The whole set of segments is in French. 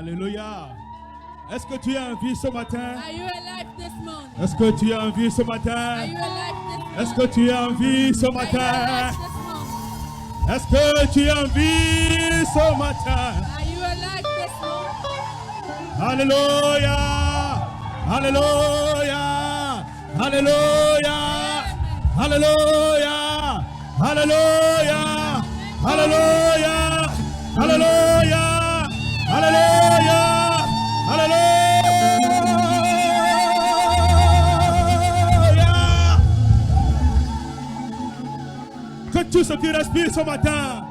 Alléluia. Est-ce que tu es en vie ce matin? Are you alive this morning? Est-ce que tu es en vie ce Are matin? you alive this morning? Est-ce que tu es en vie ce Are you matin? alive this morning? Est-ce que tu es en vie ce matin? Are you alive this morning? Alléluia. Alléluia. Alléluia. Alléluia. Alléluia. Alléluia. Alléluia. Alléluia. Alléluia. Que tout ce qui respire ce matin,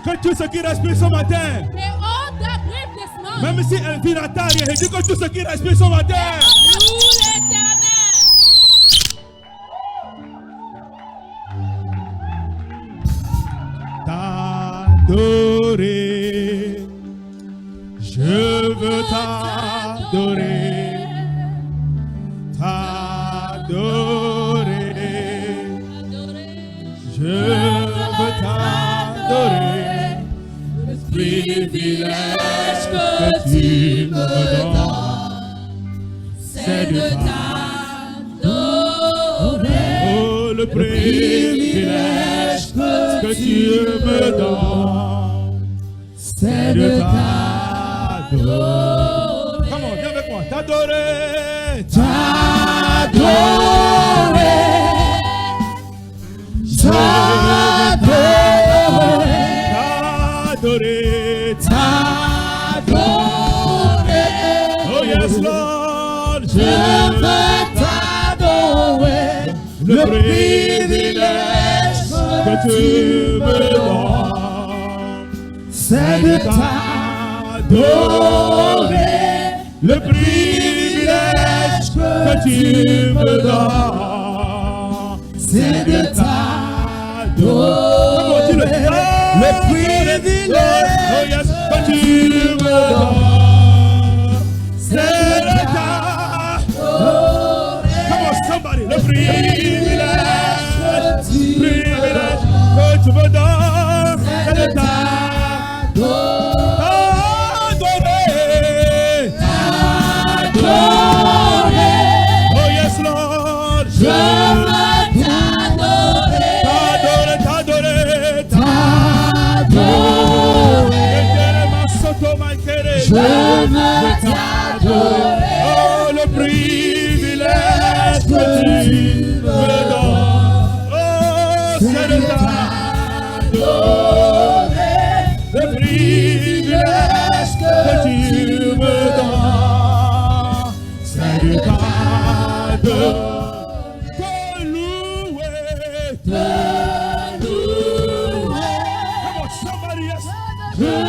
que tout ce qui respire ce matin, May all that breathe this morning, même si elle vit la terre, il dit que tout ce qui respire ce matin, loue l'Éternel. t'adorer, je veux t'adorer, t'adorer, je veux t'adorer, le privilège que tu me donnes, c'est de t'adorer, oh le privilège que tu me donnes, c'est de t'adorer. Comment, viens avec moi, t'adorer, t'adorer, t'adorer, t'adorer, oh yes Lord, je veux t'adorer, le privilège que tu me donnes, c'est de t'adorer, le privilège que tu me donnes, c'est de t'adorer, le privilège que tu me donnes, c'est de t'adorer. Come on, somebody, le privilège que tu me donnes, c'est de t'adorer. Oh yes Lord, je veux t'adorer, t'adorer, t'adorer. Je veux t'adorer. Oh le privilège que tu me donnes, oh c'est de t'adorer, le privilège que tu me donnes, c'est de t'adorer, te louer, te louer. Come on, somebody else. Je veux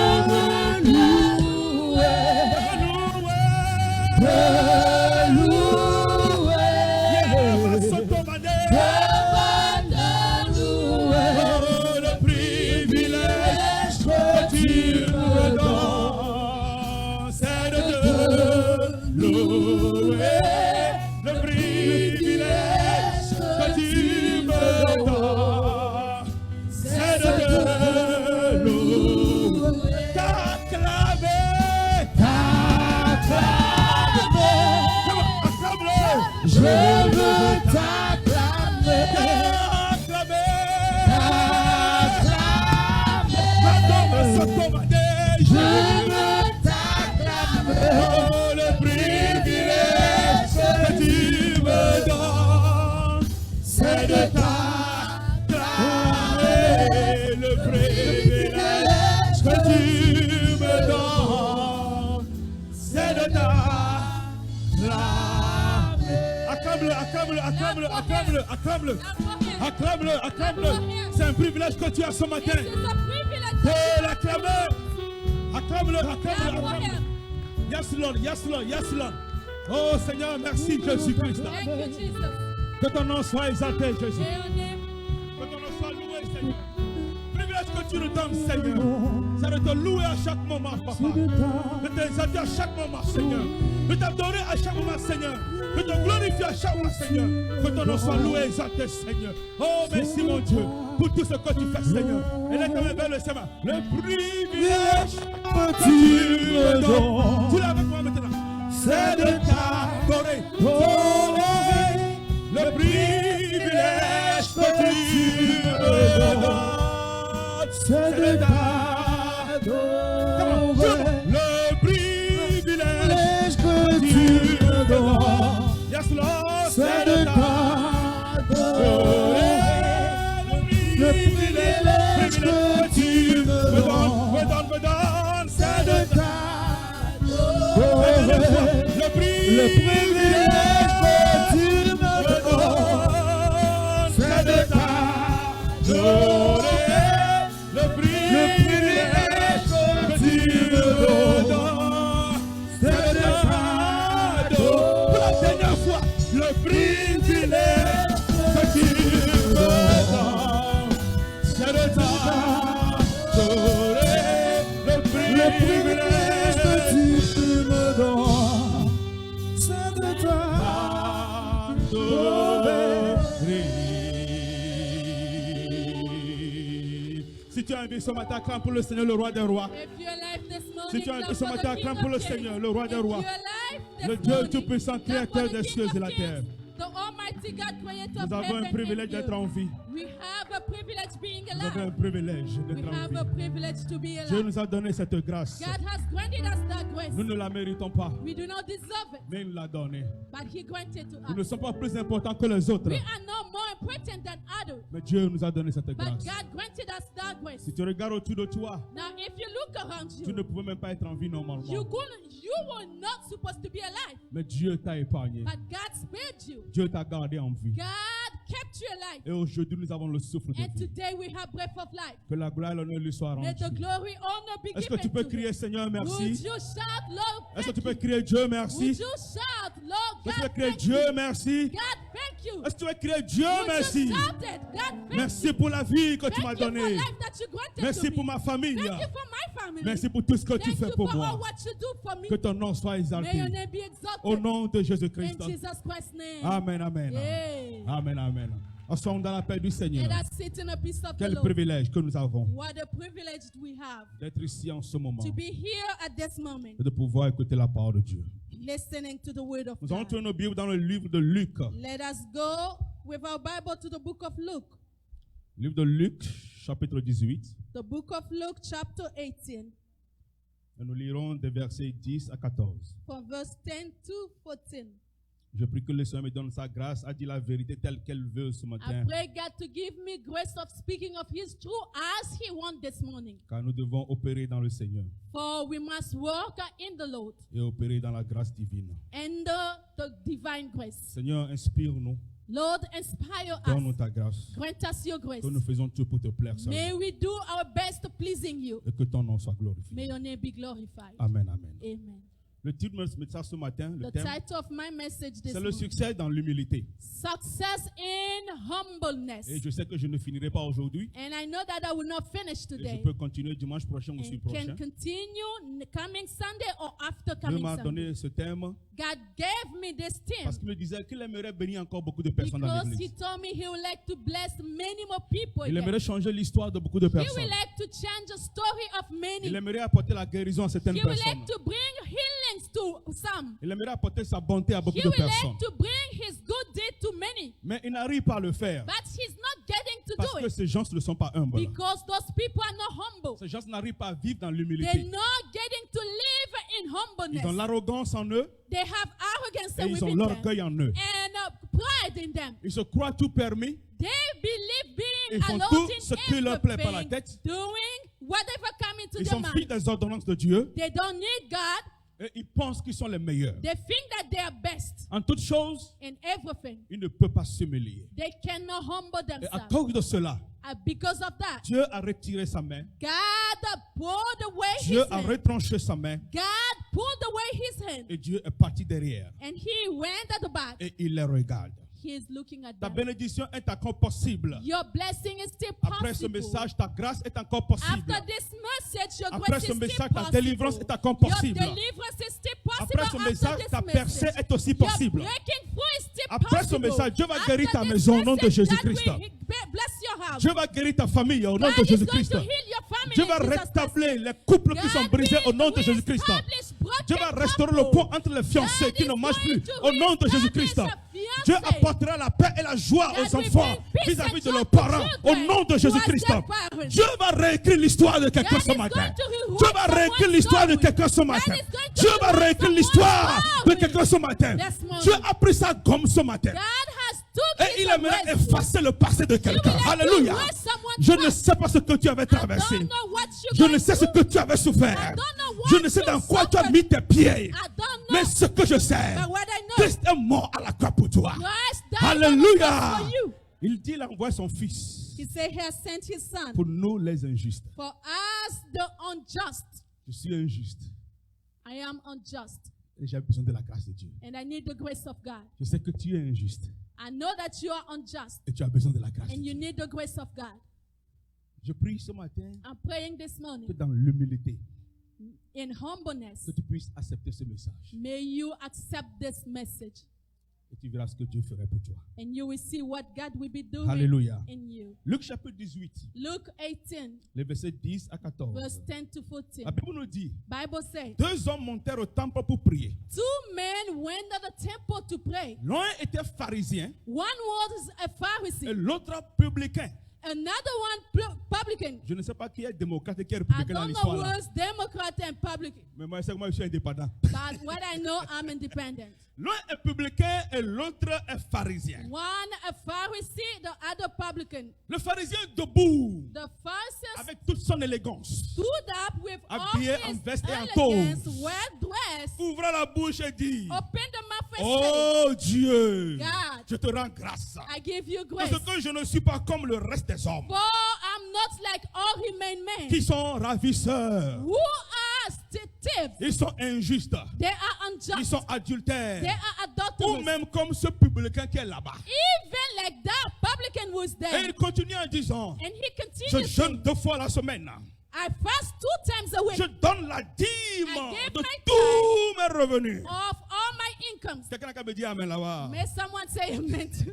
louer, te louer, yeah, oh, le privilège que tu me donnes, c'est de te louer, le privilège que tu me donnes, c'est de te louer, t'acclamer, acclame-le, je veux t'acclamer, je veux t'acclamer, oh le privilège que tu me donnes, c'est de t'acclamer, le privilège que tu me donnes, c'est de t'acclamer. Acclame-le, acclame-le, acclame-le, acclame-le, acclame-le, acclame-le, acclame-le. C'est un privilège que tu as ce matin. Pour l'acclamer. Acclame-le, acclame-le, acclame-le. Yes Lord, yes Lord, yes Lord. Oh Seigneur, merci Jésus-Christ. Thank you, Jesus. Que ton nom soit exalté, Jésus. May your name Que ton nom soit loué, Seigneur. Le privilège que tu nous donnes, Seigneur, c'est de te louer à chaque moment, Papa. De t'exalter à chaque moment, Seigneur. De t'adorer à chaque moment, Seigneur. De te glorifier Dieu à chaque fois, Seigneur. Que ton nom soit loué et exalté, Seigneur. Oh, merci, mon Dieu, pour tout ce que tu fais, Seigneur. Et là, quand même, vers le Seigneur, le privilège que tu me donnes. Tu l'as avec moi maintenant. C'est de t'adorer. Le privilège que tu me donnes. C'est de t'adorer. Le privilège que tu me donnes. Yes, Lord. C'est de t'adorer. Le privilège que tu me donnes. C'est de t'adorer. Le privilège que tu me donnes. C'est de t'adorer. Le privilège que tu me donnes. C'est de t'adorer. Pour la dernière fois, le privilège que tu me donnes. C'est de t'adorer. Le privilège que tu me donnes. C'est de t'adorer. Si tu as envie ce matin, acclame pour le Seigneur, le roi des rois. If you're alive this morning, Si tu as envie clap ce for the matin, King acclame of pour le Kings. Seigneur, le roi des rois. If you're alive this Le Dieu morning, Tout-Puissant, clap for créateur the des King cieux of et la Kings, terre. the Almighty God, creator Nous of avons un heaven privilège and d'être en earth. vie. We have a privilege being Nous avons un alive. privilège We d'être en have a vie. privilege to be Dieu alive. nous a donné cette grâce. God has granted us that grace. Nous ne la méritons pas, We do not deserve it, mais il l'a donnée. but He granted to Nous ne us. sommes pas plus importants que les autres, We are no more important than others, mais Dieu nous a donné cette but grâce. God granted us that grace. Si tu regardes autour de toi, Now, if you look around tu ne you, pouvais même pas être en vie normalement. you were not supposed to be alive, Mais Dieu t'a épargné. but God spared you. Dieu t'a gardé en vie. God kept you alive. Et aujourd'hui, nous avons le souffle de And vie. today we have breath of life. Que la gloire et l'honneur lui soient May the rendus. glory, honor be Est-ce que tu given peux to crier, Him. Seigneur, Would merci? you shout, Lord, Est-ce que thank tu peux you? crier, Dieu, merci? Would you shout, Lord, Est-ce que tu peux God, crier, thank Dieu, you? merci? God, thank you. Est-ce que tu peux crier, Dieu, Would merci? you shout it? God, thank Merci you. pour la vie que tu Thank m'as you for donnée. life that you granted Merci to pour me. ma famille. Thank you for my family. Merci pour tout ce que tu Thank fais you pour for all moi. what you do for me. Que ton nom soit May exalté. your name be exalted. Au nom de In Jésus-Christ. Jesus Christ's name. Amen, amen. Yeah. Amen, amen. Asseyons dans la paix du Seigneur. Let us sit in a peace of the Quel Lord. privilège que nous avons What a privilege we have d'être ici en ce moment to be here at this moment, et de pouvoir écouter la parole de Dieu. listening to the word of Nous allons God. tourner nos Bibles dans le livre de Luc. Let us go with our Bible to the book of Luke. Livre de Luc, chapitre 18. The book of Luke, chapter 18, Et nous lirons des versets 10 à 14. from verse 10 to 14. Je prie que le Seigneur me donne sa grâce à dire la vérité telle qu'elle veut ce I matin. pray God to give me grace of speaking of His truth as He wants this morning. Car nous devons opérer dans le Seigneur For we must walk in the Lord et opérer dans la grâce divine. and the divine grace. Seigneur, inspire-nous. Lord, inspire Donne-nous us. ta grâce. Grant us your grace. Que nous faisons tout pour te plaire seul. May we do our best pleasing you. Et que ton nom soit glorifié. May your name be glorified. Amen, amen. Amen. Le titre de ce message ce matin, le The thème, title of my message this c'est le morning: succès dans l'humilité. Success in humbleness. Et je sais que je ne finirai pas aujourd'hui. And I know that I will not finish Et je today. peux continuer dimanche prochain ou celui And can prochain. continue coming Sunday or after Dieu coming m'a Sunday. donné ce thème God gave me this parce theme qu'il me disait qu'il aimerait bénir encore beaucoup de personnes dans because He l'église. told me He would like to bless many more people. Il again. aimerait changer l'histoire de beaucoup de He would personnes. like to change the story of Il many. aimerait apporter la guérison à certaines He would personnes. like to bring healings to some. Il aimerait apporter sa bonté à beaucoup He de would personnes. like to bring His good deed to many. Mais il n'arrive pas à le faire But He's not getting to parce do que it ces gens ne sont pas humbles. because those people are not humble. Ces gens n'arrivent pas à vivre dans They're l'humilité. not getting to live in Ils ont humbleness. l'arrogance en eux They have arrogance et ils ont within them l'orgueil en eux. and pride in them. Ils se croient tout permis. They believe being Ils font allowed tout in ce qui leur plaît par la everything, tête. doing whatever comes into Ils their sont filles mind. des ordonnances de Dieu They don't need God. et ils pensent qu'ils sont les meilleurs. They think that they are best En toutes choses, in everything. ils ne peuvent pas s'humilier. They cannot humble Et à themselves. cause de cela, Because of that, Dieu a retiré sa main. God pulled away Dieu His a hand. retranché sa main God pulled away His hand. et Dieu est parti derrière And He went at the back. et il les regarde. He is looking at Ta them. bénédiction est encore possible. Your blessing is still Après ce possible. message, ta grâce est encore possible. After this message, your Après grace ce is message, still ta possible. délivrance est encore Your possible. deliverance is still possible Après ce after message, this ta percée message. est aussi Your possible. breaking through is still Après ce possible. message, Dieu va After guérir ta this maison au nom de message, Jésus-Christ. God will bless your house. Dieu va guérir ta famille au nom God de is going Jésus-Christ. to heal your family Dieu in va Jesus' rétablir name. les couples qui sont God brisés au nom de will Jésus-Christ. establish broken Dieu va restaurer le couple. pont entre les fiancés God qui is ne marchent plus going to au nom de reestablish Jésus-Christ. a fiancé. Dieu apportera la paix et la joie God aux will enfants bring peace vis-à-vis and de joy leurs to parents au children nom de towards Jésus-Christ. their parents. Dieu va réécrire l'histoire de quelqu'un God ce is matin. going to rewrite Dieu va réécrire someone's l'histoire de story. quelqu'un ce God matin. is going to Dieu va rewrite réécrire someone's l'histoire de story. quelqu'un ce matin. This morning. Dieu a pris ça comme ce matin. God has took Et his il aimerait arrest. effacer le passé de quelqu'un. will Alléluia. erase someone's Je ne past. sais pas ce que tu avais I traversé. don't know what you're Je going ne sais ce through. que tu avais souffert. I don't know what Je ne sais you dans quoi tu as suffered. mis tes pieds. I don't know. Mais ce que je sais, But what I know, Christ est mort à la croix pour toi. Christ died on the Alléluia. cross for you. Il dit il envoie son fils He said he has sent his son pour nous les injustes. for us the unjust. Je suis injuste I am unjust et j'ai besoin de la grâce de Dieu. and I need the grace of God. Je sais que tu es injuste I know that you are unjust et tu as besoin de la grâce de and you Dieu. need the grace of God. Je prie ce matin I'm praying this que morning dans l'humilité, in humbleness. que tu puisses accepter ce message May you accept this message et tu verras ce que Dieu ferait pour toi. and you will see what God will be doing Alléluia. in you. Luc chapitre 18, Luke 18, les versets 10 à 14. verse 10 to 14. La Bible nous dit, Bible says, 2 hommes montèrent au temple pour prier. 2 men went to the temple to pray. L'un était pharisien One was a et Pharisee, l'autre publicain. another one publican. Je ne sais pas qui est démocrate et qui est I républicain dans don't know l'histoire là. who's Democrat and publican, Mais moi, c'est que moi, je suis indépendant. but what I know, I'm independent. L'un est publicain et l'autre est pharisien. One a Pharisee, the other publican. Le pharisien debout, The Pharisee avec toute son élégance, stood up with all habillé en his veste et en elegance, toge, well dressed, ouvra la bouche et dit, opened the mouth and said, oh Dieu, God, je te rends grâce. I give you grace. Parce que je ne suis pas comme le reste des hommes For I'm not like all human men qui sont ravisseurs. who are thieves. Ils sont injustes. They are Ils unjust. sont adultères. They are Ou adulterous. même comme ce publicain qui est là-bas. Even like that publican was Et there. il continue en disant, And he je continued, jeûne 2 fois la semaine. I fast 2 times a week Je donne la dîme I gave de my tous mes revenus. of all my incomes. Quelqu'un qui me dit amen là-bas. May someone say amen to.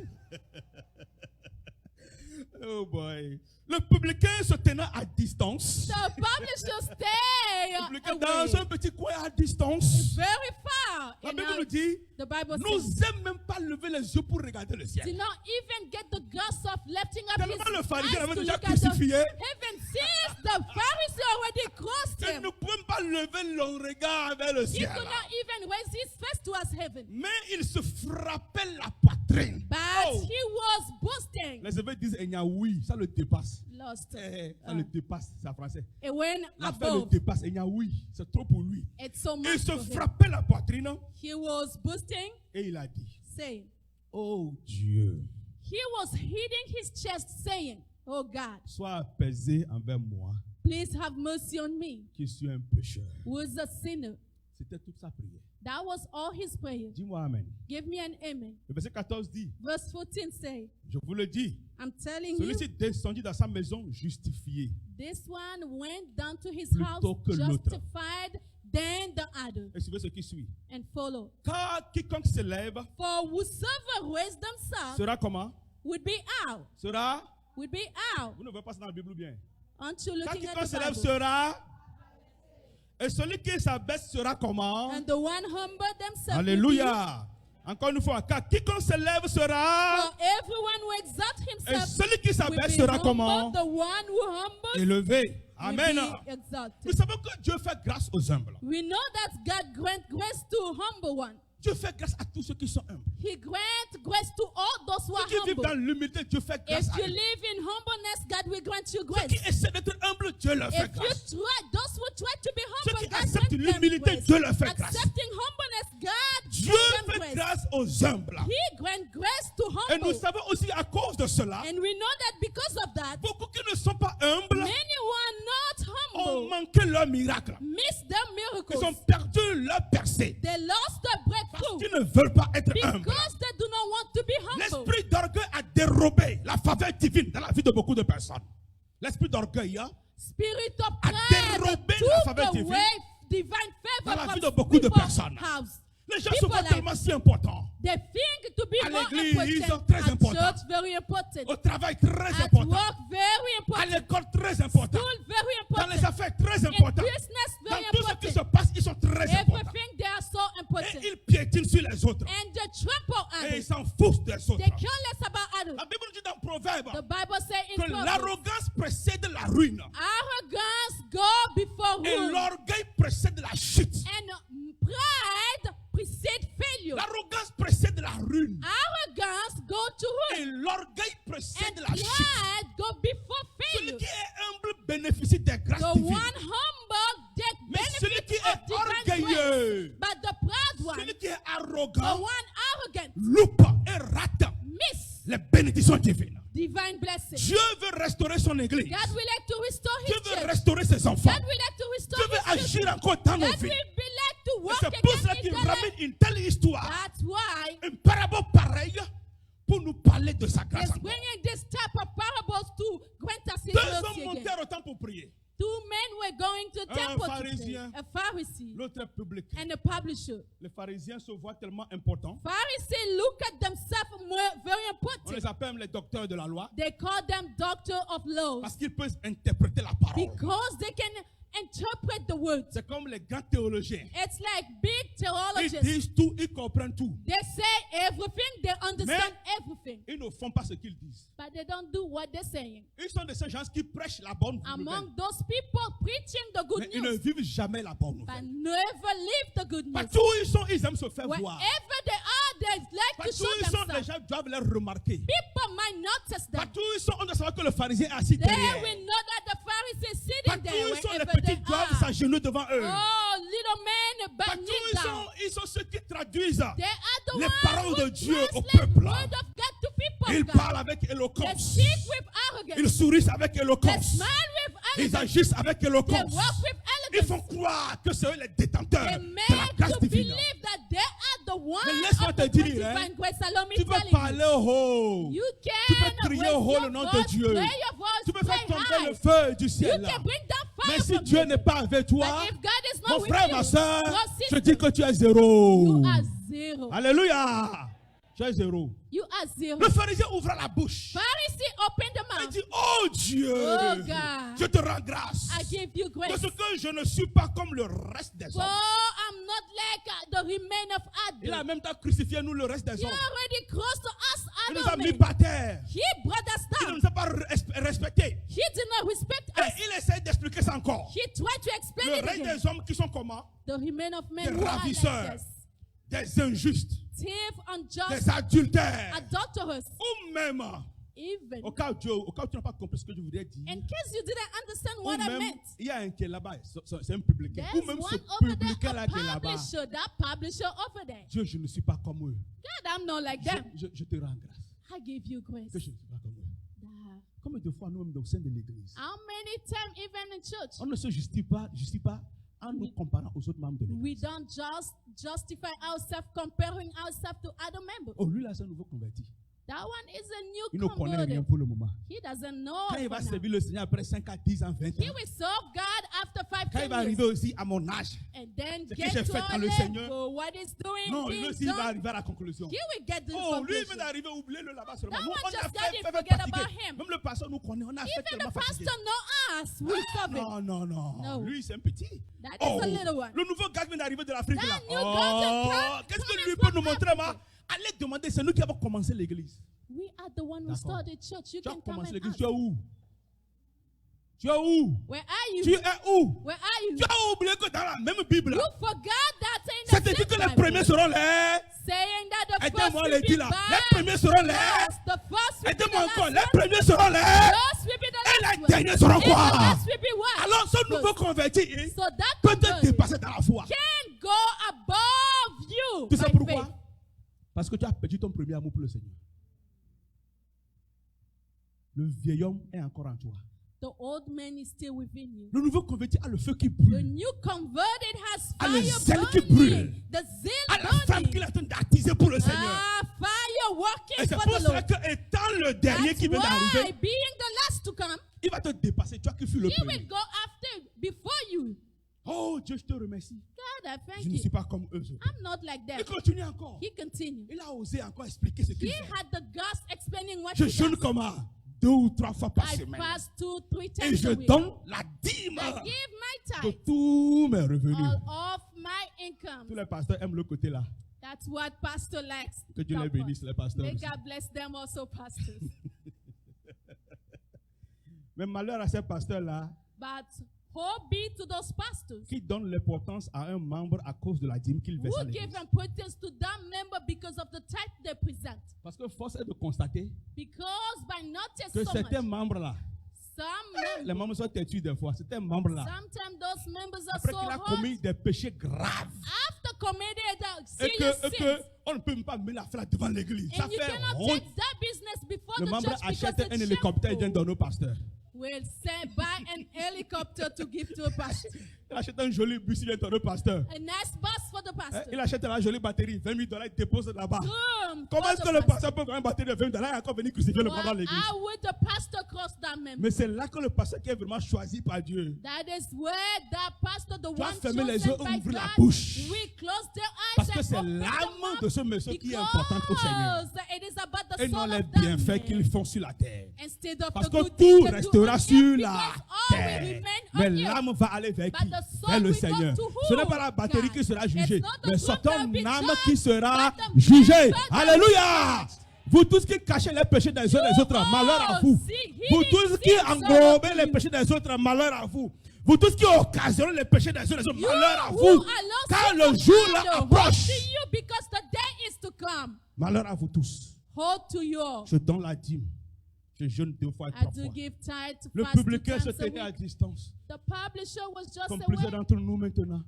Oh boy. Le publicain se tenant à distance. The publisher stay Le publicain away, dans un petit coin à distance. very far. La And Bible now nous dit, the Bible says, n'osait même pas lever les yeux pour regarder le did ciel. not even get the guts of lifting up his Tellement le pharisien eyes avait to déjà look at the crucifié. heaven, since the Pharisee already crossed Il him. ne pouvait même pas lever le regard vers le He ciel. could not even raise his face towards heaven. Mais il se frappait la poitrine. But Oh. he was boasting. Les évêques disent, il y a oui, ça le dépasse. Lost. Ça le dépasse, c'est en français. It went L'affaire le above. dépasse, il y a oui, c'est trop pour lui. It's so Il much se for him. frappait la poitrine He was boasting, et il a dit, saying, oh Dieu, he was hitting his chest, saying, oh God, sois apaisé envers moi, please have mercy on me, qui suis un pécheur. who is a sinner. C'était toute sa prière. That was all his prayer. Dis-moi amen. Give me an amen. Le verset 14 dit, Verse 14 say, je vous le dis, I'm telling you, celui-ci descendit dans sa maison justifié. this one went down to his Plutôt house que l'autre. justified than the other. Et suivez ce qui suit. And follow. Car quiconque se lève For whosoever raised themselves sera comment? would be out. Sera? Would be out. Vous ne voyez pas ça dans la Bible bien. Aren't you Car looking at quiconque the se lève Bible? sera. Et celui qui s'abaisse sera comment? And the one humble themselves. Alléluia. Encore une fois, car quiconque se lève sera. For everyone who exalts Et himself celui qui will s'abaisse be sera humble. comment? The one who humbles Élevé. will Amen. be Nous exalted. savons que Dieu fait grâce aux humbles. We know that God grant grace to humble one. Dieu fait grâce à tous ceux qui sont humbles. He grant grace to all those who are Ceux qui vivent dans humble. l'humilité, Dieu fait If grâce à you eux. live in humbleness, God will grant you Ceux grace. qui essaient d'être humbles, Dieu leur fait If you grâce. try, those who try to be Ceux humble, qui God acceptent grant them l'humilité, grace. Dieu leur fait grâce. Accepting humbleness, God Dieu grant them fait grace. grâce aux humbles. He grant grace to Et nous humble. savons aussi à cause de cela, And we know that because of that, beaucoup qui ne sont pas humbles many who are not ont humble manqué leur miracle. miss their Ils ont miracles. perdu leur percée. They lost their breakthrough Ils ne veulent pas être humbles. because they do not want to be humble. L'esprit d'orgueil a dérobé la faveur divine dans la vie de beaucoup de personnes. L'esprit d'orgueil, hein, Spirit of a pride dérobé la faveur took divine away divine dans la favor vie from de beaucoup de people's personnes. house. Les gens People sont like- tellement si importants. They think to be Alléluia. l'église, important. très At important. church, very important. Au travail, très At important. work, very À important. l'école, très important. School, very Dans les important. affaires, très In important. business, Dans very tout ce qui se important. passe, ils sont très importants. Everything, they are so Et important. ils piétinent sur les autres. And they trample Et ils others. s'en foutent des autres. They care less about others. La Bible dit dans Proverbe The Bible says in que Proverbs, l'arrogance précède la ruine. arrogance go before Et rule, l'orgueil précède la chute. and pride precedes failure. L'arrogance précède la ruine. Arrogance go to Et ruin, l'orgueil précède and la chute. pride go before Celui failure. qui est humble bénéficie des grâces The divines. one humble that Mais celui qui benefits of est divine grace, orgueilleux, but the proud one, celui qui est the arrogant, one arrogant, loupe et rate miss les bénédictions divines. divine blessing. Dieu veut restaurer son église. God will like to restore Dieu His veut church. restaurer ses enfants. God will like to restore Dieu veut His church. agir encore dans nos God vies. will be like to Et work c'est pour cela again qu'il in the ramène life. une telle histoire, That's why une parabole pareille, pour nous parler de sa grâce. He's encore. bringing this type of parables to grant us His Deux mercy hommes again. montèrent au temple pour prier. Two men were going to the temple to pray. pharisien. A Pharisee L'autre est public. and a publisher. Les pharisiens se voient tellement importants. Pharisees look at themselves more, very On important. les appelle les docteurs de la loi. They call them doctor of laws Parce qu'ils peuvent interpréter la parole. because they can interpret the words. C'est comme les grands théologiens. It's like big Ils theologians. disent tout, ils comprennent tout. They say everything, they understand everything, Ils ne font pas ce qu'ils disent. but they don't do what they're saying. Ils sont de ces gens qui prêchent la bonne nouvelle. Among those people preaching the good Mais ils ne news, vivent jamais la bonne but nouvelle. never live the good news. Partout où ils sont, ils aiment se faire voir. Wherever they are, they like to Partout show où ils sont, les themselves. gens doivent les remarquer. People might notice them. Partout où ils sont, on doit savoir que le pharisien est assis They derrière. will know that the Pharisee is sitting Partout there où ils sont, les wherever they petits doivent are. s'agenouiller devant eux. Oh, little men, but Partout où kneel down. ils sont ceux qui traduisent. They are the les ones paroles de who Dieu au translate peuple. word of God to people. Ils God. parlent avec They éloquence. speak with arrogance. Ils sourient avec They éloquence. smile with Ils elegance. agissent avec They éloquence. walk with Ils font elegance. croire que c'est eux les détenteurs They de la make grâce to divine. believe that they are the ones Mais laisse-moi of te the dire, divine hein, grace. Allow me Tu peux telling parler you. haut. You Tu can peux crier raise haut your le nom de voice, Dieu. pray your voice, Tu peux faire pray tomber le high. feu du You ciel. can bring down Mais fire si from Dieu heaven. n'est pas avec toi, But if God is not mon with frère, you, ma soeur, your je sister, dis que tu es zéro. you are zero. Alléluia. Tu es zéro. You are zero. Le pharisien ouvre la bouche. Pharisee opened the Il mouth. dit, oh Dieu, Oh, God. je te rends grâce. I give you grace. Parce que je ne suis pas comme le reste des For hommes. I'm not like the remain of Il a Adam. même temps crucifié nous, le reste des He hommes. already crossed to us, Il nous a Adam. mis par terre. He brought us Il ne down. nous a pas respectés. He did not respect Et us. il essaie d'expliquer ça encore. He tried to explain Le it reste again. des hommes qui sont comment? The remain of men Des who are like ravisseurs. this. Des injustes, Thief, unjust, des adultères, adulterous, ou même, even. au cas où tu n'as pas compris ce que je voudrais dire, In case you didn't understand ou what I même, meant, il y a un qui est là-bas, c'est un publicain, there's ou même one ce over there, publicain-là a qui est là-bas. publisher, that publisher over there. Dieu, je ne suis pas comme eux. God, I'm not like them. Je te rends grâce I give you grace. que je ne suis pas comme eux. Nah. Combien de fois nous-mêmes au sein de l'église, How many times, even in church, on ne se justifie pas en nous comparant aux autres membres de l'église. we don't just justify ourselves comparing ourselves to other members. Oh, lui là, c'est un nouveau converti. That one is a Il new ne connaît rien converted. pour le moment. He doesn't know. Quand il va for now. servir le Seigneur après 5 à 10 ans, 20 He ans, will serve God after 5 quand il va 10 arriver years. aussi à mon âge, And then Ce que get j'ai to fait dans our le Seigneur, level, what he's doing, non, lui being aussi il va done. arriver à la conclusion. He will get to the Oh, lui il conclusion. vient d'arriver, oubliez-le là-bas seulement. That Nous, one on a just got it, fait forget fatigué. about him. Même le pasteur nous connaît, on a fait Even tellement the fatigué. pastor know us. We serve it. Non. No. Lui c'est un petit. That is Oh, a little one. le nouveau gars qui vient d'arriver de l'Afrique That là. new guy Oh, qu'est-ce coming que lui from peut nous montrer, moi? Africa. Allez demander, c'est nous qui avons commencé l'église. We are the one who D'accord. started church. You Tu as can come commencé and l'église, ask. tu es où? Tu es où? Where are Tu you? es où? Where are you? Tu as oublié que dans la même Bible, You forgot that ça in te the dit que same les Bible, premiers seront les. saying that the first Aidez-moi will les be dire là. Les bad, premiers seront les. last, the first will be the Aidez-moi last encore. one, Les premiers seront les. last will be Et the les last one, derniers seront and the quoi? last will be what? Alors ce nouveau converti So that peut te converted dépasser dans la foi. can go above you Tu sais by pourquoi? faith. Parce que tu as perdu ton premier amour pour le Seigneur. Le vieil homme est encore en toi. The old man is still within you. Le nouveau converti a le feu qui The brûle. new converted has Ah, le fire zèle qui brûle. burning. The À zeal la femme qu'il burning. est en train d'attiser pour le Seigneur. Ah, fire Et working c'est for pour the cela Lord. que étant le dernier That's qui vient why, d'arriver, being the last to come, il va te dépasser. Toi qui fus le he premier. will go after before you. Oh Dieu, je te remercie. God, I thank Je ne you. suis pas comme eux. I'm not like them. Il continue encore. He continued. Il a osé encore expliquer ce qu'il He fait. had the guts explaining what Je he jeûne does. comment? 2 ou 3 fois par I semaine. fast 2-3 Et times je a week. donne la dîme I give my de tithe, tous mes revenus. all of my income. Tous les pasteurs aiment le côté là. That's what pastor likes. Que Dieu les bénisse, les pasteurs. May aussi. God bless them also, pastors. Mais malheur à ces pasteurs-là But woe be to those pastors qui donnent l'importance à un membre à cause de la dîme qu'il verse à who give l'église. importance to that member because of the tithe they present. Parce que force est de constater Because by notice que so certains much, membres-là, some les membres sont têtus des fois, certains membres-là, sometimes those members are après so qu'il a hot commis des péchés graves, after committing the et serious que sins, on ne peut même pas mener l'affaire devant l'église. Ça and you fait cannot honte. take that business before Le the membre church because achète un it's hélicoptère et vient shameful. donner au pasteur. Will say buy an helicopter to give to a pastor, Il achète un joli bus, il vient donner au pasteur. a nice bus for the pastor. Il achète la jolie batterie, $20 000, il dépose là-bas. Boom, Comment for est-ce the que le pastor. pasteur peut avoir une batterie de $20 et encore venir crucifier le pendant l'église? How would the pastor cross that member? Mais c'est là que le pasteur qui est vraiment choisi par Dieu. That is where that pastor, the Doit one fermer les chosen yeux, by ouvrir la God, bouche. we close their eyes Parce que and c'est open their l'âme mouth de ce monsieur qui est importante au Seigneur. because it is about the Et non soul les of that bienfaits man qu'ils font sur la terre. instead of Parce the que good things tout they do restera on sur earth, la because all will terre. remain Mais on earth. l'âme va aller vers qui? But the soul Vers le will go Seigneur. to who? Ce n'est pas la batterie God. qui sera It's jugée, not the mais group c'est that ton will be âme judged, qui sera but the jugée. members that Alléluia! will be judged. Vous tous qui cachez les péchés des uns des autres, malheur à vous. Vous tous qui englobez les péchés des autres, malheur à vous. Vous tous qui occasionnez les péchés des uns des autres, You malheur à who vous. allow Car sin le to jour là follow, approche. hold to you because the day is to come. Malheur à vous tous. Hold to you. Je donne la dîme. Je jeûne 2 fois, I 3 do fois. give tithe to Le fast 2 publicain se times a tenait à week. distance. The publisher was just Comme away. plusieurs d'entre nous maintenant.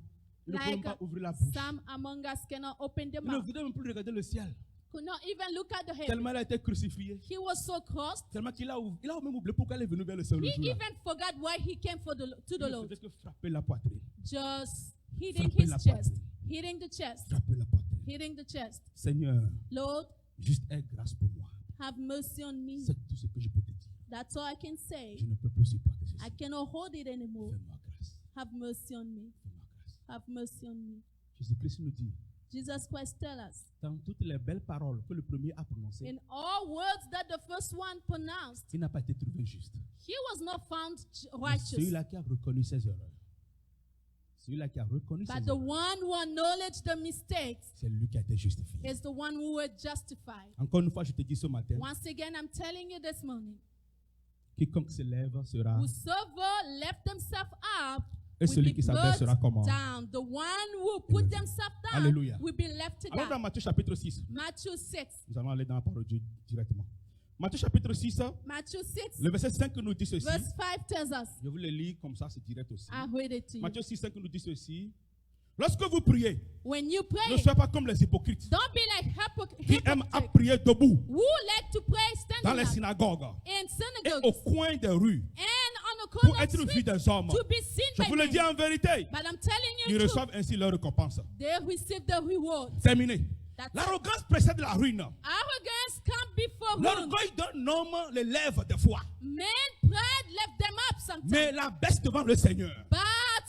Ils ne pouvaient Like pas ouvrir la bouche. some among us cannot open their Ils ne mouth. voulaient même plus regarder le ciel. Could not even look at the heaven. Tellement il a été crucifié. He was so crossed. Tellement qu'il a même oublié pourquoi il est venu vers le Seigneur. He even forgot why he came to the Il ne Lord. faisait que frapper la poitrine. Just hitting Frapper his la chest. poitrine. Hitting the chest. Frapper la poitrine. Hitting the chest. Seigneur, Lord, juste aie grâce pour moi. have mercy on me. C'est tout ce que je peux te dire. That's all I can say. Je ne peux plus supporter I ceci. cannot hold it anymore. Fais-moi grâce. Have mercy on me. Fais-moi grâce. Have mercy on me. Jésus-Christ nous dit, Jesus Christ tell us, dans toutes les belles paroles que le premier a prononcées, in all words that the first one pronounced, il n'a pas été trouvé juste. he was not found Mais righteous. celui-là qui a reconnu ses erreurs, celui-là qui a reconnu ses But the erreurs, one who acknowledged the mistakes c'est lui qui a été justifié. is the one who was justified. Encore une fois, je te dis ce matin, Once again, I'm telling you this morning, quiconque se lève sera, whosoever left themselves up et will celui be qui s'abaisse sera brought comment? down. The one who put themselves down Alléluia. will be left to Allons dans die. Matthieu chapitre 6. Matthew 6. Nous allons aller dans la parole de Dieu directement. Matthieu chapitre 6, Matthew 6, le verset 5 nous dit ceci. verse 5 tells us. Je vous le lis comme ça, c'est direct aussi. I read it to you. Matthieu 6, 5 nous dit ceci. Lorsque vous priez, When you ne pray, soyez pas comme les hypocrites don't be like qui aiment à hypocrites prier debout who like to pray dans les standing up synagogues in et au synagogues coin des rues and on the pour corner of être vus street des hommes. to be seen Je by vous le dis men. en vérité, But I'm telling ils you truth, reçoivent ainsi leur récompense. they receive the reward. Terminé. That's it. L'arrogance précède la ruine. Arrogance come before ruin. L'orgueil donne homme les lèvres des fois, Men pride lift them up sometimes. mais la baisse devant le Seigneur. But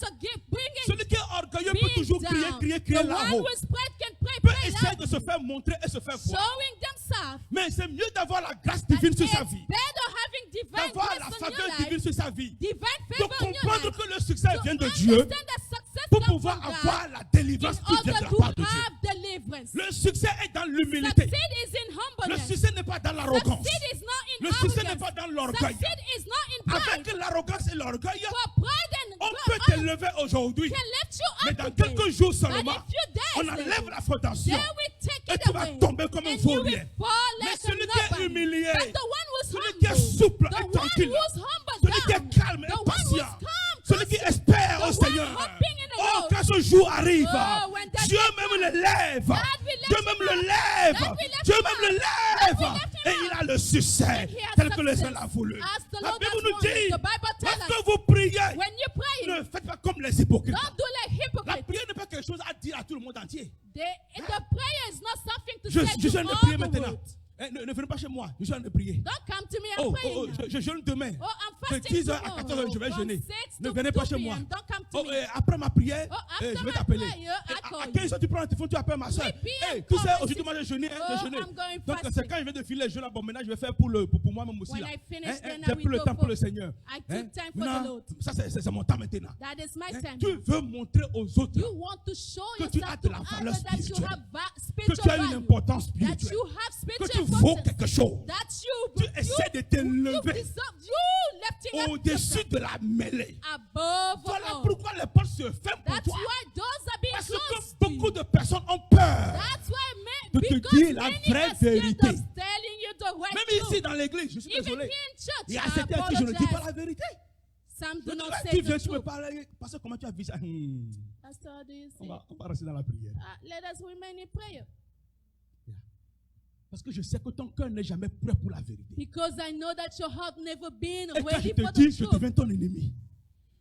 to give, bringing Celui qui est orgueilleux peut being toujours crier, down. crier, The crier one là-haut. who is pride can pray, Peut pray essayer loud, de se faire montrer et se faire voir. showing themselves. Mais c'est mieux d'avoir la grâce But divine sur it's sa vie, better having divine d'avoir la grace on your faveur life, divine sur sa vie, divine de favor in your comprendre life, que le succès to vient de Dieu understand that success pour comes pouvoir from God avoir la in délivrance qui vient de order la to part de Dieu. have deliverance. Le succès est dans l'humilité. Succeed is in Le humbleness. succès n'est pas dans l'arrogance. Succeed is not in Le succès n'est arrogance. pas dans l'orgueil. Succeed is not in pride. Avec l'arrogance et l'orgueil, For pride and on pride peut t'élever aujourd'hui, can lift you mais up dans today. quelques jours But seulement, if you die, on enlève la fondation then we take et it tu vas away. tomber comme un And you will vaurien. fall Mais like celui a qui est nobody. humilié, But the one who's celui qui est humble, souple the et one tranquille, who's humble celui qui down, est calme the et one who's patient, calm, celui qui patient, espère the au one Seigneur. hoping in the Oh, Lord. quand ce jour arrive, Oh, when that Dieu day même comes, le lève. God will lift Dieu him même up. le lève. God will lift Dieu him même up. le God lève. will lift him Et il up. a le succès And he has tel que le success. Seigneur l'a voulu. As the La Lord Bible has nous wanted. dit, The Bible tells us, lorsque vous priez, when you pray, ne faites pas comme les hypocrites. don't do like La hypocrites. prière n'est pas quelque chose à dire à tout le monde entier. The prayer is not something to Je say to viens de all prier the maintenant. world. Ne venez pas chez moi, je suis en train de prier. Don't come to me and pray now. Je jeûne demain. Oh, I'm De fasting 10h à 14h, tomorrow. je vais From jeûner. 6 Ne to venez 2 pas chez moi. p.m. Don't come to me. Après ma prière, after je vais my t'appeler. prayer, I À call 15h, tu prends un téléphone, tu appelles ma soeur. 3 p.m. Tu sais, call aujourd'hui, me. moi, j'ai jeûné. Oh, J'ai jeûné. I'm going Donc, fasting. c'est quand je viens de filer le jeûne là, bon, maintenant, je vais faire pour moi-même aussi. When Là. I finish, then I J'ai will pris le go temps pour for- le Seigneur. I took time for the Maintenant, Lord. ça, c'est mon temps maintenant. That is my time. Tu veux montrer aux autres You want to show que tu yourself as de to la valeur others that you spirituelle. have Que spiritual tu as une value. importance That spirituelle. you have Que spiritual tu vaux importance. quelque chose. That Tu essaies de t'élever lifting up au-dessus yourself de la mêlée. above Voilà all. pourquoi les portes se ferment pour That's toi. why doors are being Parce closed. que beaucoup de personnes ont peur. That's why de te because dire la many vraie are scared vérité. of telling you the right Même ici truth. dans l'église, je suis Even désolé. here in church, Il y a I certains à qui je ne dis pas apologize. la vérité. Some do not Tu say viens, the tu me truth. parles. Parce que comment tu as vu ça? Pastor, how do you say? On va rester dans la prière. Let us remain in prayer. Parce que je sais que ton cœur n'est jamais prêt pour la vérité. Because I know that your heart never been Et quand je ready te for dis, the je truth. deviens ton ennemi,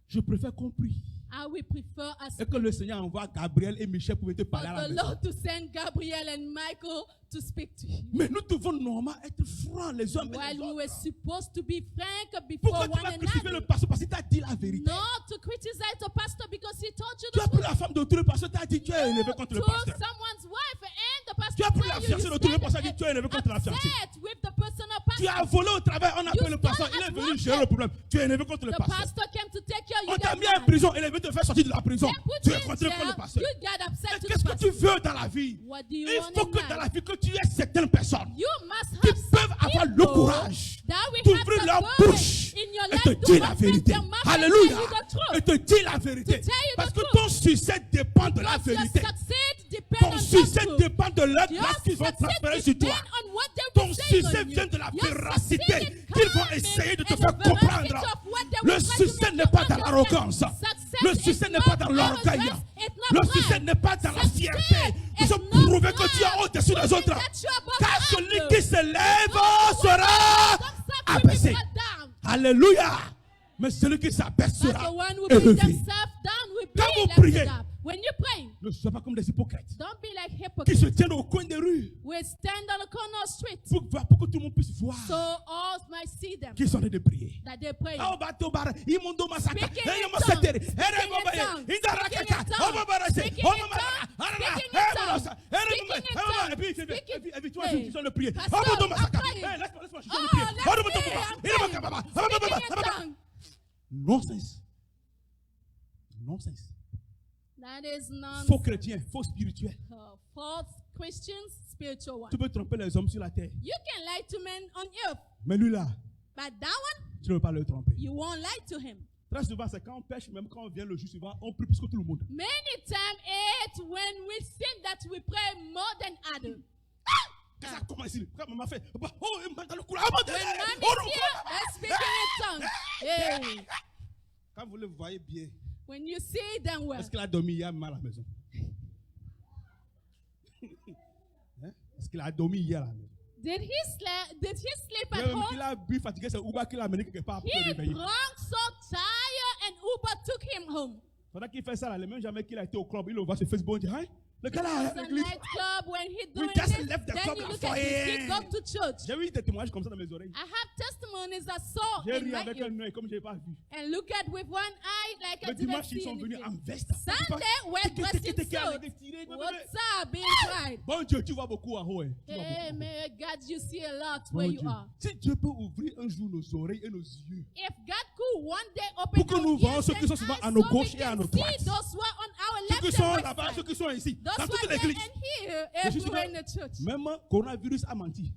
je préfère qu'on prie. I will prefer us Et que le Seigneur envoie Gabriel et Michel pour te for parler à la the maison. Lord to send Gabriel and Michael to speak to you. Mais nous devons normalement être francs les hommes et While les we were autres. supposed to be frank before Pourquoi tu one vas crucifier le another. pasteur parce qu'il t'a dit la vérité? Not to criticize the pastor because he told you Tu the as pris truth. la femme d'autrui, le pasteur t'a dit tu es élevé contre le Took pasteur. someone's wife and the Tu pastor as pris la tell fiancée you d'autrui, le stand pasteur a dit tu es élevé contre la fiancée. upset with the personal Tu as pastor. volé au travail, on a appelé le pasteur, il est stole venu at gérer le problème. Tu es élevé contre le The pasteur. pastor came to take care of you. On t'a got mis en mad. prison, il est venu te faire sortir de la prison. They put Tu you es in contre le jail. pasteur. You got upset Et to qu'est-ce the que tu pastor. veux dans la vie? What do you Il want faut in que dans life? la vie que tu aies certaines personnes You must qui have peuvent some avoir le people courage that will d'ouvrir have leur the bouche courage in your et life te to dire la open vérité. their mouth and Alléluia. tell you the truth. Et te dire la vérité. To tell you the Parce que truth. ton succès dépend de la Because your vérité. success depends Ton on succès that truth. dépend de la Your grâce qu'ils vont success transférer sur toi. depends on what they Ton will say succès on you. vient de la Your véracité success qu'ils vont comes essayer de te in faire the veracity comprendre. of what they Le will try to succès make n'est you pas dans understand. l'arrogance. Success Le is succès n'est not pas dans l'orgueil. arrogance, it's not Le pride. succès n'est pas dans la Success fierté. Tu is dois not prouver que tu es pride. au-dessus des Proving autres. that you are above Car the celui others. qui se lève Don't sera bring abaissé. people down. Alléluia. Mais celui qui s'abaisse But sera the one who bring élevé. themselves down will be Quand vous lifted priez, up. When you pray, ne sois pas comme des hypocrites don't be like qui se hypocrites. tiennent au coin des rues We stand on the corner of the street pour que tout le monde puisse voir so all might see them qu'ils sont en train de prier. that they pray. Ah, bato bara, imondo masaka, Speaking eyo in masatere, tongues, ere speaking in babaye, tongues, indara speaking kaka, in tongues, omo barase, speaking omo in mara, tongues, arara, speaking in ere tongues, balosa, ere speaking mumbe, in ere mumbe, tongues, et puis speaking- et puis toi Hey, tu es en train de prier. Pastor, Omo do I'm masaka. praying. Laisse-moi je suis en Oh, train de prier. let's Omo do pray, baba, I'm ere praying. baba baba, Speaking in tongues. Nonsense. Nonsense. That is Faux chrétien, faux spirituel. false Christians, spiritual one. Tu peux tromper les hommes sur la terre. You can lie to men on earth, Mais lui là, but that one, tu ne peux pas le tromper. you won't lie to him. Très souvent, c'est quand on pêche, même quand on vient le jour suivant, on prie plus que tout le monde. Many times it's when we sin that we pray more than others. Quand ça commence ici, quand maman fait, oh, il m'a dans le cou, ah, mon Dieu, When oh, mom non. is here, they're speaking in tongues. Hey, Quand vous le voyez bien, when you see them well, est-ce qu'il a dormi hier même à la maison? Hein? Est-ce qu'il a dormi hier à la maison? did he sleep at Même home? qu'il a bu fatigué, c'est Uber qui l'a amené quelque part pour le He réveiller. drunk so tired and Uber took him home. Pendant qu'il fait ça, là, le même jamais qu'il a été au club, il le voit sur Facebook, il dit, hein? Le gars là, It's à a l'église. nightclub when he We doing just it. left the Then club you at look at 4 him. He a.m. go to church. J'ai eu des témoignages comme ça dans mes oreilles. I have testimonies I saw J'ai in ri my avec ear. un œil comme je n'ai pas vu. And look at with one eye like I Le didn't dimanche, see ils sont venus en anything. veste. Sunday, we're dressed in suits. What's up, being pride? Bon Dieu, tu vois beaucoup en haut. Hein. Tu vois Hey, beaucoup. man, God, you see a lot Bon where you Dieu. are. Si Dieu peut ouvrir un jour nos oreilles et nos yeux If God could one day open pour que our nous voyons ears ceux qui and sont souvent eyes à nos so we gauches et à can nos see droites, those who are on our ceux left qui and sont right là-bas, side. ceux qui sont ici, Those dans who toute are there l'église. and here, Je suis everywhere in sûr, the church. même coronavirus a menti.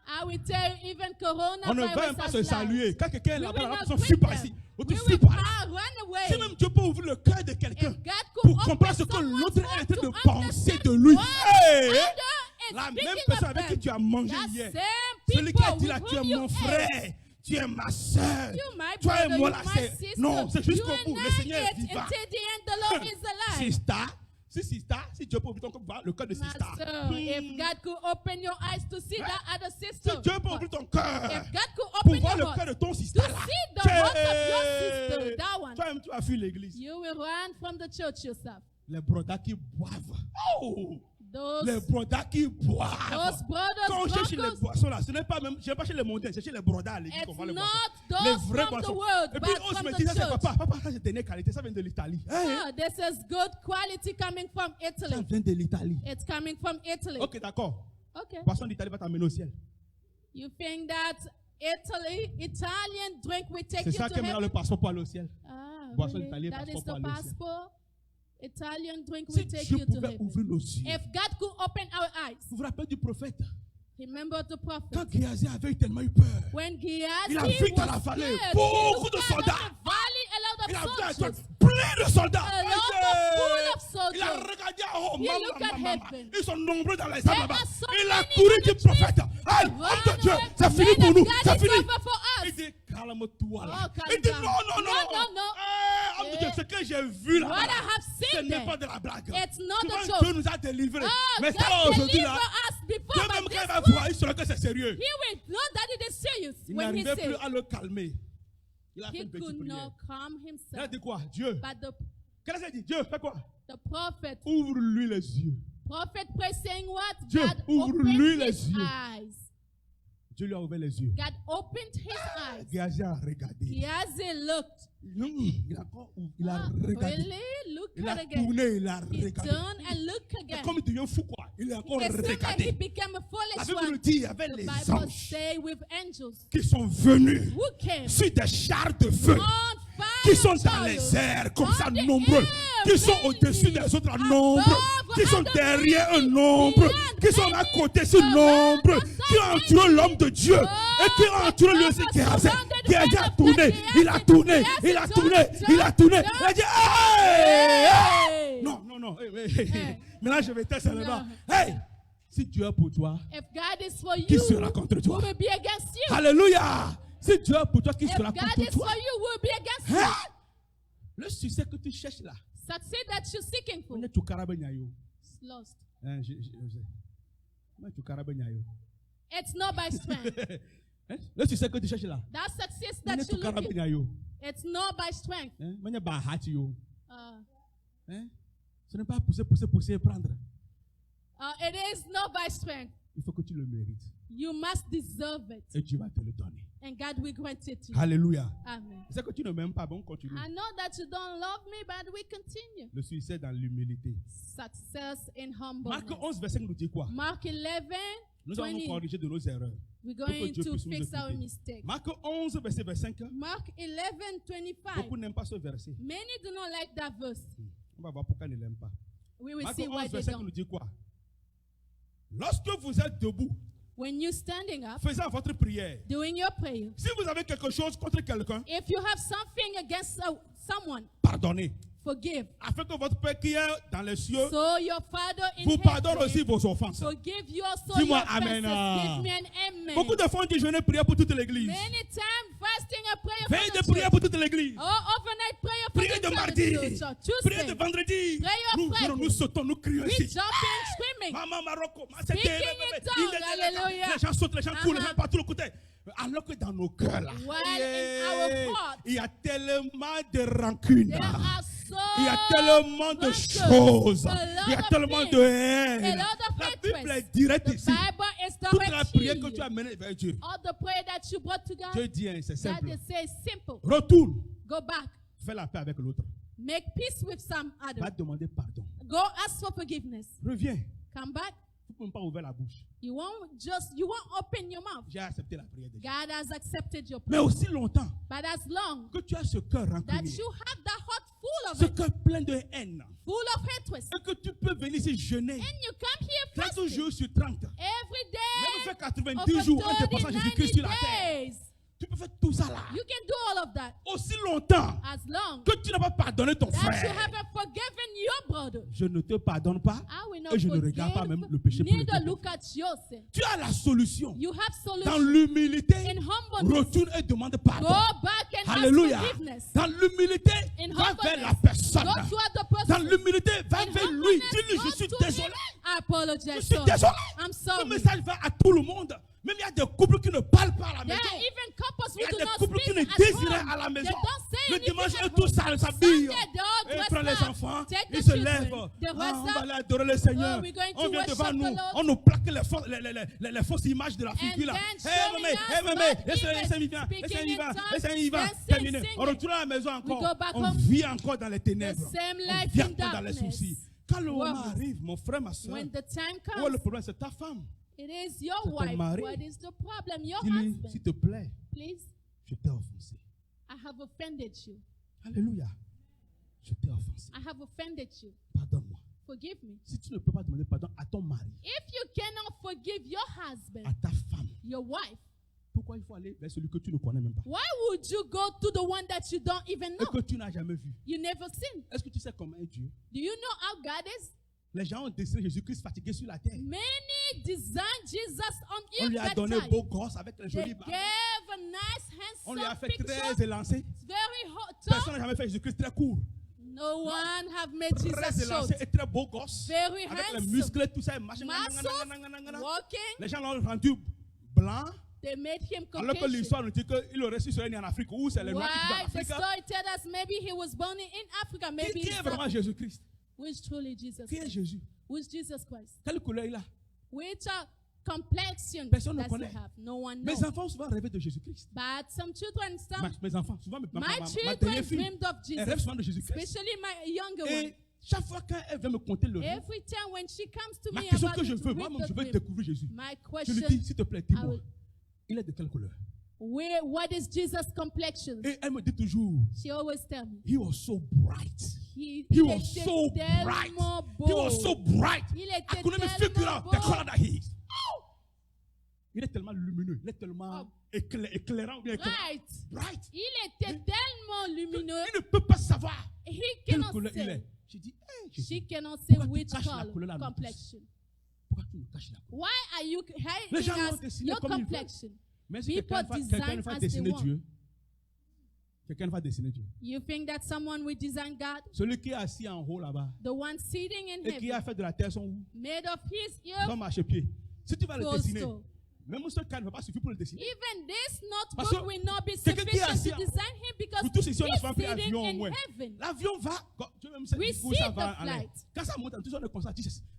I will tell you, even On ne va même coronavirus pas has se lied. saluer. Quand quelqu'un est We là-bas, will la not personne greet fuit par them. ici. We L'autre will fuit par là. run away. Si même Dieu peut ouvrir le cœur de quelqu'un If God could pour open comprendre ce que someone's l'autre est en heart train to de penser understand de lui. what Hey! other is La même speaking personne of avec qui them. tu as mangé That hier. same Celui qui a people dit là, with tu es whom you mon ate. frère, tu es ma soeur. You, my Toi et brother, moi you, là, my c'est... sister. Non, c'est jusqu'au You bout. and Le I Seigneur est ate vivant. until the end, the Lord is alive. Si Dieu peut ouvrir ton cœur, le cœur de Sista. Master, if God could open your eyes to see that other sister, Si Dieu peut ouvrir ton cœur if God could pour open voir your le heart cœur de ton to sister là, see the heart of your sister, that one, toi-même tu as fui l'église. you will run from the church yourself. Les brodas qui boivent. Oh! Les brodas qui boivent. Those brothers, Quand on cherche les drunkards, boissons là, ce n'est pas même, je n'ai pas chez les montains, c'est chez les brodas à l'église qu'on it's voit les not boissons. Les those vrais from the boissons. world, Et puis but on se from met the dit, ça c'est church. papa, ça c'est dernière qualité, ça vient de l'Italie. This is good quality coming from Ça Italy. vient de l'Italie. It's coming from Italy. Ok, d'accord. Okay. Boisson d'Italie va t'amener au ciel. You think that Italian drink will take C'est you ça to qui est maintenant heaven? le passeport pour aller au ciel. Ah, Boisson really? d'Italie, That is passeport the pour aller au ciel. passport. Italian drink Si will take Dieu you to pouvait heaven. ouvrir nos yeux. If God could open our eyes, Vous vous rappelez du prophète? remember the prophet. Quand Géasi avait tellement eu peur, When Gehazi il a vu dans la was vallée scared, beaucoup he de looked out soldats. of the valley, a lot Il a vu of un toit soldiers. plein de soldats. A lot of Aïe! full of Il a soldiers. regardé en haut. He Maman, looked at maman, maman. heaven. Ils sont nombreux dans les There arbres là-bas. are so Il a many couru in du the prophète. Aïe, homme de Dieu, c'est fini pour nous. C'est fini. Il Il dit, calme-toi là. Oh, calm Il dit, down. non, non, non. No. Homme de Dieu, ce que j'ai vu What I là-bas, have ce seen n'est there, pas de la blague. it's not Souvent, a joke. Dieu nous a délivrés. Oh, Mais God ça aujourd'hui deliver là, us Dieu before, même but quand il this va one, voir, il saura que c'est sérieux. he will know that it is serious Il when he n'arrivait plus says à le calmer. Il a fait he une petite could prière. not calm Il a himself. dit quoi? Dieu. But Qu'est-ce qu'il a dit? Dieu, fais quoi? the prophet Ouvre-lui les yeux. prayed saying what? Dieu, God ouvre-lui opened les his yeux. eyes. Dieu lui a ouvert les yeux. God opened his eyes. Géasi a regardé. Gehazi looked. Il a Ah, regardé. really? Look Il at a again. tourné, il a He regardé. turned and looked Et again. comme il devient fou quoi, il a encore It seemed like he regardé. became a La foolish Bible nous one. dit, il y avait The les Bible anges say with angels qui sont venus who came sur des chars de feu, on fire qui sont dans chariots, les airs comme ça on the nombreux, air, qui sont many, au-dessus des autres above nombreux, qui sont other derrière many, un nombre, beyond qui sont à many, côté sur around nombre, the qui ont entouré l'homme de Dieu et qui ont entouré lui aussi. Géasi a tourné, il a tourné, il a tourné, il a tourné. Il a dit, hey! Hey! Non, non, non. Hey. Maintenant, je vais tester seulement. No. Hey! Si Dieu est pour toi, If God is for qui you, sera contre who toi? will be against you? Alléluia! Si Dieu est pour toi, qui If sera God contre is toi? for you, who will be against you? Hein? Le succès que tu cherches là, Succeed that you're seeking for. on est tout carabé nyayo. It's lost. Hein, on est tout carabé nyayo. It's not by strength. Hein? Le succès que tu cherches là, That success on that est tout you're carabé looking, nyayo. it's not by strength. Hein? On est bahati yo. Uh, Hein? Ce n'est pas pousser et prendre. it is not by strength. Il faut que tu le mérites. You must deserve it. Et Dieu va te le donner. And God will grant it to you. Alléluia. Amen. C'est que tu ne m'aimes pas, bon, continue. I know that you don't love me, but we continue. Le succès dans l'humilité. Success in Marc humbleness. 11, verset nous dit quoi? Mark 11, Nous allons nous 20. corriger de nos erreurs. We're Pour que going Dieu to puisse nous fix our écouter. mistake. Marc 11, verset 25. Mark 11, 25. Beaucoup n'aiment pas ce verset. Many do not like that verse. On va voir pourquoi ils ne l'aiment pas. We will Marc see why 11, they verset qui don't. nous dit quoi? Lorsque vous êtes debout, When you're standing up, faisant votre prière. doing your prayer, Si vous avez quelque chose contre quelqu'un, if you have something against someone, pardonnez. forgive. Afin que votre Père qui est dans les cieux So your Father in vous pardonne aussi heaven vos offenses. forgive you also Dis-moi your offenses. amen. Give me an amen. Beaucoup de fois, on dit je n'ai prié pour toute l'église. Many times fasting a prayer Veille for de the prière church. pour toute l'église. Or overnight prayer for Prière the de church. mardi. Tuesday. Prière de vendredi. Prayer Nous Friday. venons, nous sautons, nous crions We ici. jumping, screaming. Maman Marocco, Speaking in tongues, hallelujah. les gens sautent, les gens courent, les gens Uh-huh. partout le côté. Alors que dans nos cœurs, là, While in our hearts, il y a tellement de rancune. there are so Il y a tellement de rancor, choses. a lot Il y a of tellement things, de haine. a lot of La hatred. Bible est directe The ici. Bible is Toute la direct prière to que tu as you. menée vers Dieu. All the prayer that you brought to God, Dieu dit, hein, c'est God simple. is say simple. Retourne. Go back. Fais la paix avec l'autre. Make peace with some Va other. demander pardon. Go ask for forgiveness. Reviens. Come back. Tu ne peux même pas ouvrir la bouche. You won't open your mouth. J'ai accepté la prière de Dieu. God has accepted your Mais prayer. aussi longtemps But as long que tu as ce cœur that rancunier, you have that heart full of ce it, cœur plein de haine, full of hatred, et que tu peux venir ici jeûner and you come here 30 fasting jours sur 30, every même day faire 90 over jours en 30, dépassant Jésus-Christ sur la 90 terre. days. Tu peux faire tout ça là. You can do all of that Aussi longtemps as long que tu n'as pas pardonné ton that you frère, haven't forgiven your brother. je ne te pardonne pas I will not et je ne forgive, regarde pas même le péché pour le neither quitter. look at your sin. Tu as la solution. You have Dans solution. l'humilité, In humbleness, retourne et demande go pardon. back and Alléluia. ask forgiveness. Dans l'humilité, In va vers la humbleness, personne. go toward the Dans person. l'humilité, va In vers lui. humbleness, Dis-lui, go je suis to désolé. him. I apologize. Je suis Sorry. désolé. I'm Ce sorry. message va à tout le monde. Même il y a des couples qui ne parlent pas à la There maison. are even couples Il y who a do des not couples qui speak ne at désiraient home. à la They maison. don't say Le anything dimanche, at eux tous home. s'habillent. Sunday, they all Et dress prennent les up. enfants. Take Ils the se se children. lève. They Ah, rest on va up. aller adorer le Seigneur. Oh, we're going On to vient devant worship nous. the Lord. On nous plaque les fausses images de la And figure là. then Hey, showing maman, us hey, maman, bad laissez image, vivant, speaking laissez in vivant, tongues, laissez vivant. dancing, Terminé. singing. On retourne à la maison We go encore. back On home. vit encore dans les The ténèbres. same On life vit in encore dans les darkness. soucis. Quand le moment Worries. arrive, mon frère, ma soeur, When the time où est le comes, problème? C'est ta femme. it is your C'est ton wife. mari. What is the problem? Your Dis-lui, husband. s'il te plaît, Please, je t'ai offensé. I have offended you. Alléluia. Je t'ai offensé. I have offended you. Pardonne-moi. Forgive me. Si tu ne peux pas demander pardon à ton mari, If you cannot forgive your husband, à ta femme, your wife, pourquoi il faut aller vers celui que tu ne connais même pas why would you go to the one that you don't even et know? que tu n'as jamais vu? You never seen. Est-ce que tu sais comment est Dieu? Do you know how God is? Les gens ont dessiné Jésus-Christ fatigué sur la terre. Many designed Jesus On on lui a that donné time. beau gosse avec les They jolis gave barbes. a nice, On lui a handsome fait très picture. élancé. It's very hot. Personne n'a jamais fait Jésus-Christ très court. No one have made Très Jesus élancé short. et très beau gosse. Very Avec les handsome. muscles, tout ça. Machin, Muscles, walking. les gens l'ont rendu blanc. They made him Alors que Caucasian. l'histoire nous dit qu'il aurait su se né en Afrique. Où c'est les noirs qui vivent en Why? The Afrique. story tells us maybe he was born in Africa. Maybe Qui est he's vraiment Jésus-Christ? who is truly Jesus Qui est Christ? Jésus? Who is Jesus Christ? Quelle couleur il a? Which complexion Personne ne does he connaît. have? No one Mes knows. enfants ont souvent rêvé de Jésus-Christ. But some children, Mes enfants, souvent ma my dernière children fille, dreamed of elle rêve Jesus, souvent de Jésus-Christ. especially my younger one. Et chaque fois qu'elle vient me conter le rêve, Every time when she comes to ma me question about que je the veux, dream, moi-même, je veux dream, découvrir Jésus. my Je lui dis, question, s'il te plaît, I dis-moi, will- il est de quelle couleur? what is Jesus' complexion? Et elle me dit toujours, She always tell me, he was so bright. he He was était so bright. tellement He was beau. so bright. Il I était couldn't even figure tellement out the beau. color that he is. Oh! Il est tellement lumineux, il est tellement Oh. éclairant. Ou bien éclairant. Bright. Bright. Il était tellement lumineux. Il ne peut pas savoir He quelle cannot couleur il say. est. J'ai dit, hey, Jésus, She cannot say Pourquoi tu which caches la color, couleur à nous tous? complexion. pourquoi tu me caches la couleur? Why are you Les gens hiding l'ont us dessiné your comme ils veulent. complexion? Mais si People quelqu'un design va as dessiner they want. Dieu, quelqu'un va dessiner Dieu. You think that someone will design God? Celui qui est assis en haut là-bas The one sitting in et qui heaven, a fait de la terre son où? made of his Son earth marchepied. Si tu vas le goes dessiner, to. même ce cas ne va pas suffire pour le dessiner. Even this Parce que notebook will not be quelqu'un qui est sufficient assis to design him because Nous tous ici, on a he's souvent pris sitting l'avion au in moins. heaven. L'avion va, tu veux même ça, We où ça see va the en l'air. flight. Quand ça monte, tous on est comme ça.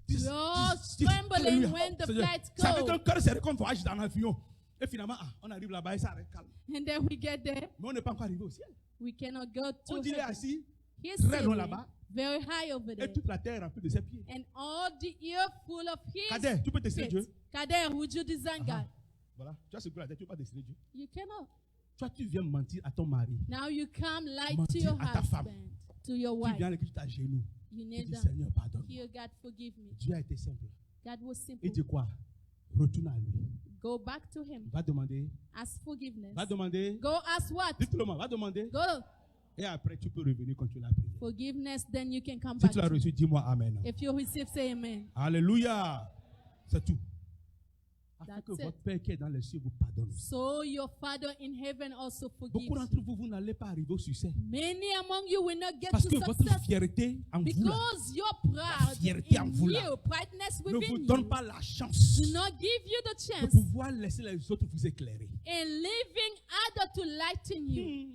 We all trembling when the flights Ça fait go. qu'un cœur serré comme voyage dans l'avion. Et finalement, on arrive là-bas et ça arrête calme. And then we get there, Mais on n'est pas encore arrivé au ciel. we cannot go On to dit il est heaven. assis He's très loin sitting là-bas. very high over Et there. toute la terre est remplie de ses pieds. And all the earth full of his Kader, tu peux dessiner feet. Dieu? Kader, would you design Ah, God? voilà. Tu as ce la tête, tu ne peux pas dessiner Dieu. You cannot. Toi, tu viens mentir à ton mari. Now you come lie Mentir to your à ta femme. husband, to your Tu wife. viens et tu t'agenouilles. You Tu kneel dis down. Seigneur, pardonne. Here, God, forgive me. Dieu a été simple. God was Et simple. dis quoi? Retourne à lui. Go back to him. Va demander. Ask forgiveness. Va demander. Go ask what? Dites-le moi, va demander. Go. Et après, tu peux revenir quand tu l'as prié. Forgiveness, then you can come Si back. tu l'as to reçu, dis-moi Amen. If you receive, say amen. Alléluia. C'est tout. Afin That's que it. votre Père qui est dans les cieux vous pardonne. So your Father in heaven also forgives Beaucoup d'entre you. vous, vous n'allez pas arriver au succès. Many among you will not get Parce to que votre success fierté en vous là, because your pride fierté en in vous là you, brightness ne vous within donne you, pas la chance do not give you the de chance pouvoir laisser les autres vous éclairer. in leaving other to lighten you.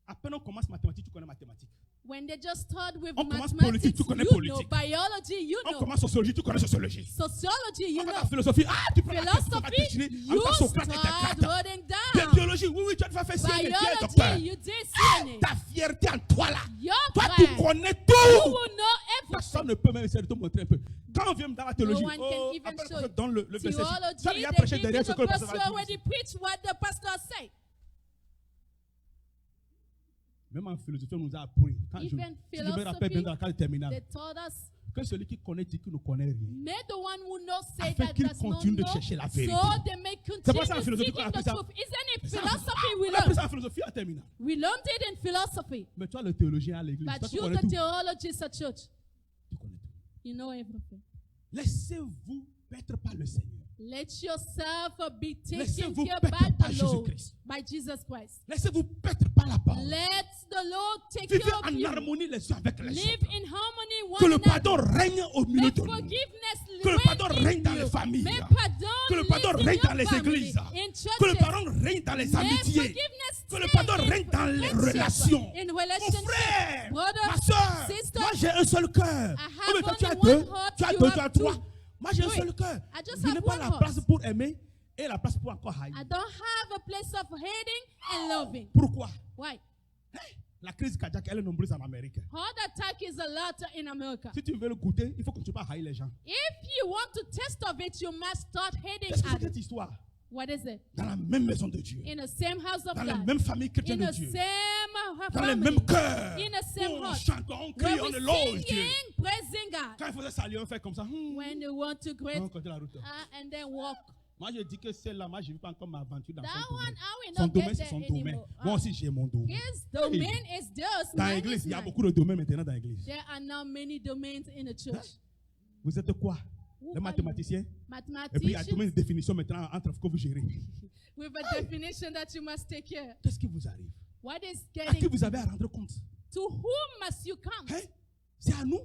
À peine on commence mathématiques, tu connais mathématiques. When they just start with On commence mathematics, politique, tu connais you politique. know. Biology, you On know. commence sociologie, tu connais sociologie. Sociology, you On va know. la philosophie, tu prends la question, on va Philosophy, déchirer, you on va Socrate et start Descartes. writing La down. biologie, oui, tu vas faire CNE, tu es docteur. Biology, you did CNA. Ta fierté en toi là. Your Toi, tu pride, connais you tout. will know Personne everything. ne peut même essayer de te montrer un peu. Quand on vient dans la théologie, No one can even après, show you. dans le verset, ça, Theology, il a they prêché give derrière you ce the que le verse pasteur va already dire. preach what the pastor say. Même en philosophie, on nous a appris. Quand Even je me philosophy, rappelle bien dans la classe terminale, They told us, que celui qui connaît dit qu'il ne connaît rien. may the one who knows say Afin that qu'il does not continue de know, chercher la vérité. so they may C'est pas ça en continue philosophie qu'on seeking appelle the ça. truth. Isn't it Ça, philosophy we on appelle ça learned? en philosophie en terminale. We learned it in philosophy. Mais toi, le théologien à l'église, toi, But tu you, connais the tout. theologists at church, Tu connais tout. you know everything. Laissez-vous paître par le Seigneur. Let yourself be taken Laissez-vous care paître by par the Lord, Jésus-Christ. by Jesus Christ. Laissez-vous paître par la parole. Let the Lord take Vivez care of en you. harmonie les uns avec les Live autres. in harmony Que one le pardon another. règne au milieu May de nous. forgiveness Que le reign pardon in règne dans you. les familles. May pardon Que le pardon live in règne your dans les family, églises. in Que le churches. pardon règne dans les May amitiés. forgiveness Que le pardon règne dans les relations. In Mon relationship, frère, brother, ma soeur, sister, moi j'ai un seul cœur. have Mais toi tu as only deux, one heart, tu as you deux, have tu as trois. two. Moi j'ai un Three. seul cœur. I just Je have n'ai pas one la heart. place pour aimer et la place pour encore haïr. I don't have a place of hating and loving. Pourquoi? Why? La crise cardiaque, elle est nombreuse en Amérique. Heart attack is a lot in America. Si tu veux le goûter, il faut que tu pas haïr les gens. If you want to taste of it, you must start hating Qu'est-ce que c'est others. cette histoire? What is it? Dans la même maison de Dieu. In the same house of Dans la God. même famille In chrétienne de the Dieu. same Dans le family. même cœur. In the same On heart. chante, on crie, Where on we éloge Dieu. singing, praising God. Quand il faisait saluer, on fait comme ça. When you want to greet On continue la route. and then walk. Moi, je dis que celle-là, moi, je ne vais pas encore m'aventurer dans That son one, domaine. I will Son not domaine, get c'est there son domaine. anymore. Moi aussi, j'ai mon domaine. His domain is theirs. Dans Mine l'église, is il y a mine. beaucoup de domaines maintenant dans l'église. There are now many domains in the church. Vous êtes quoi? Who Les are mathématiciens. you? Et puis, il y a domaine Mathematicians de définition maintenant entre ce que vous gérez. with a definition that you must take care. Qu'est-ce qui vous arrive? What is À qui getting vous avez à rendre compte? to whom must you come? Hein? C'est à nous?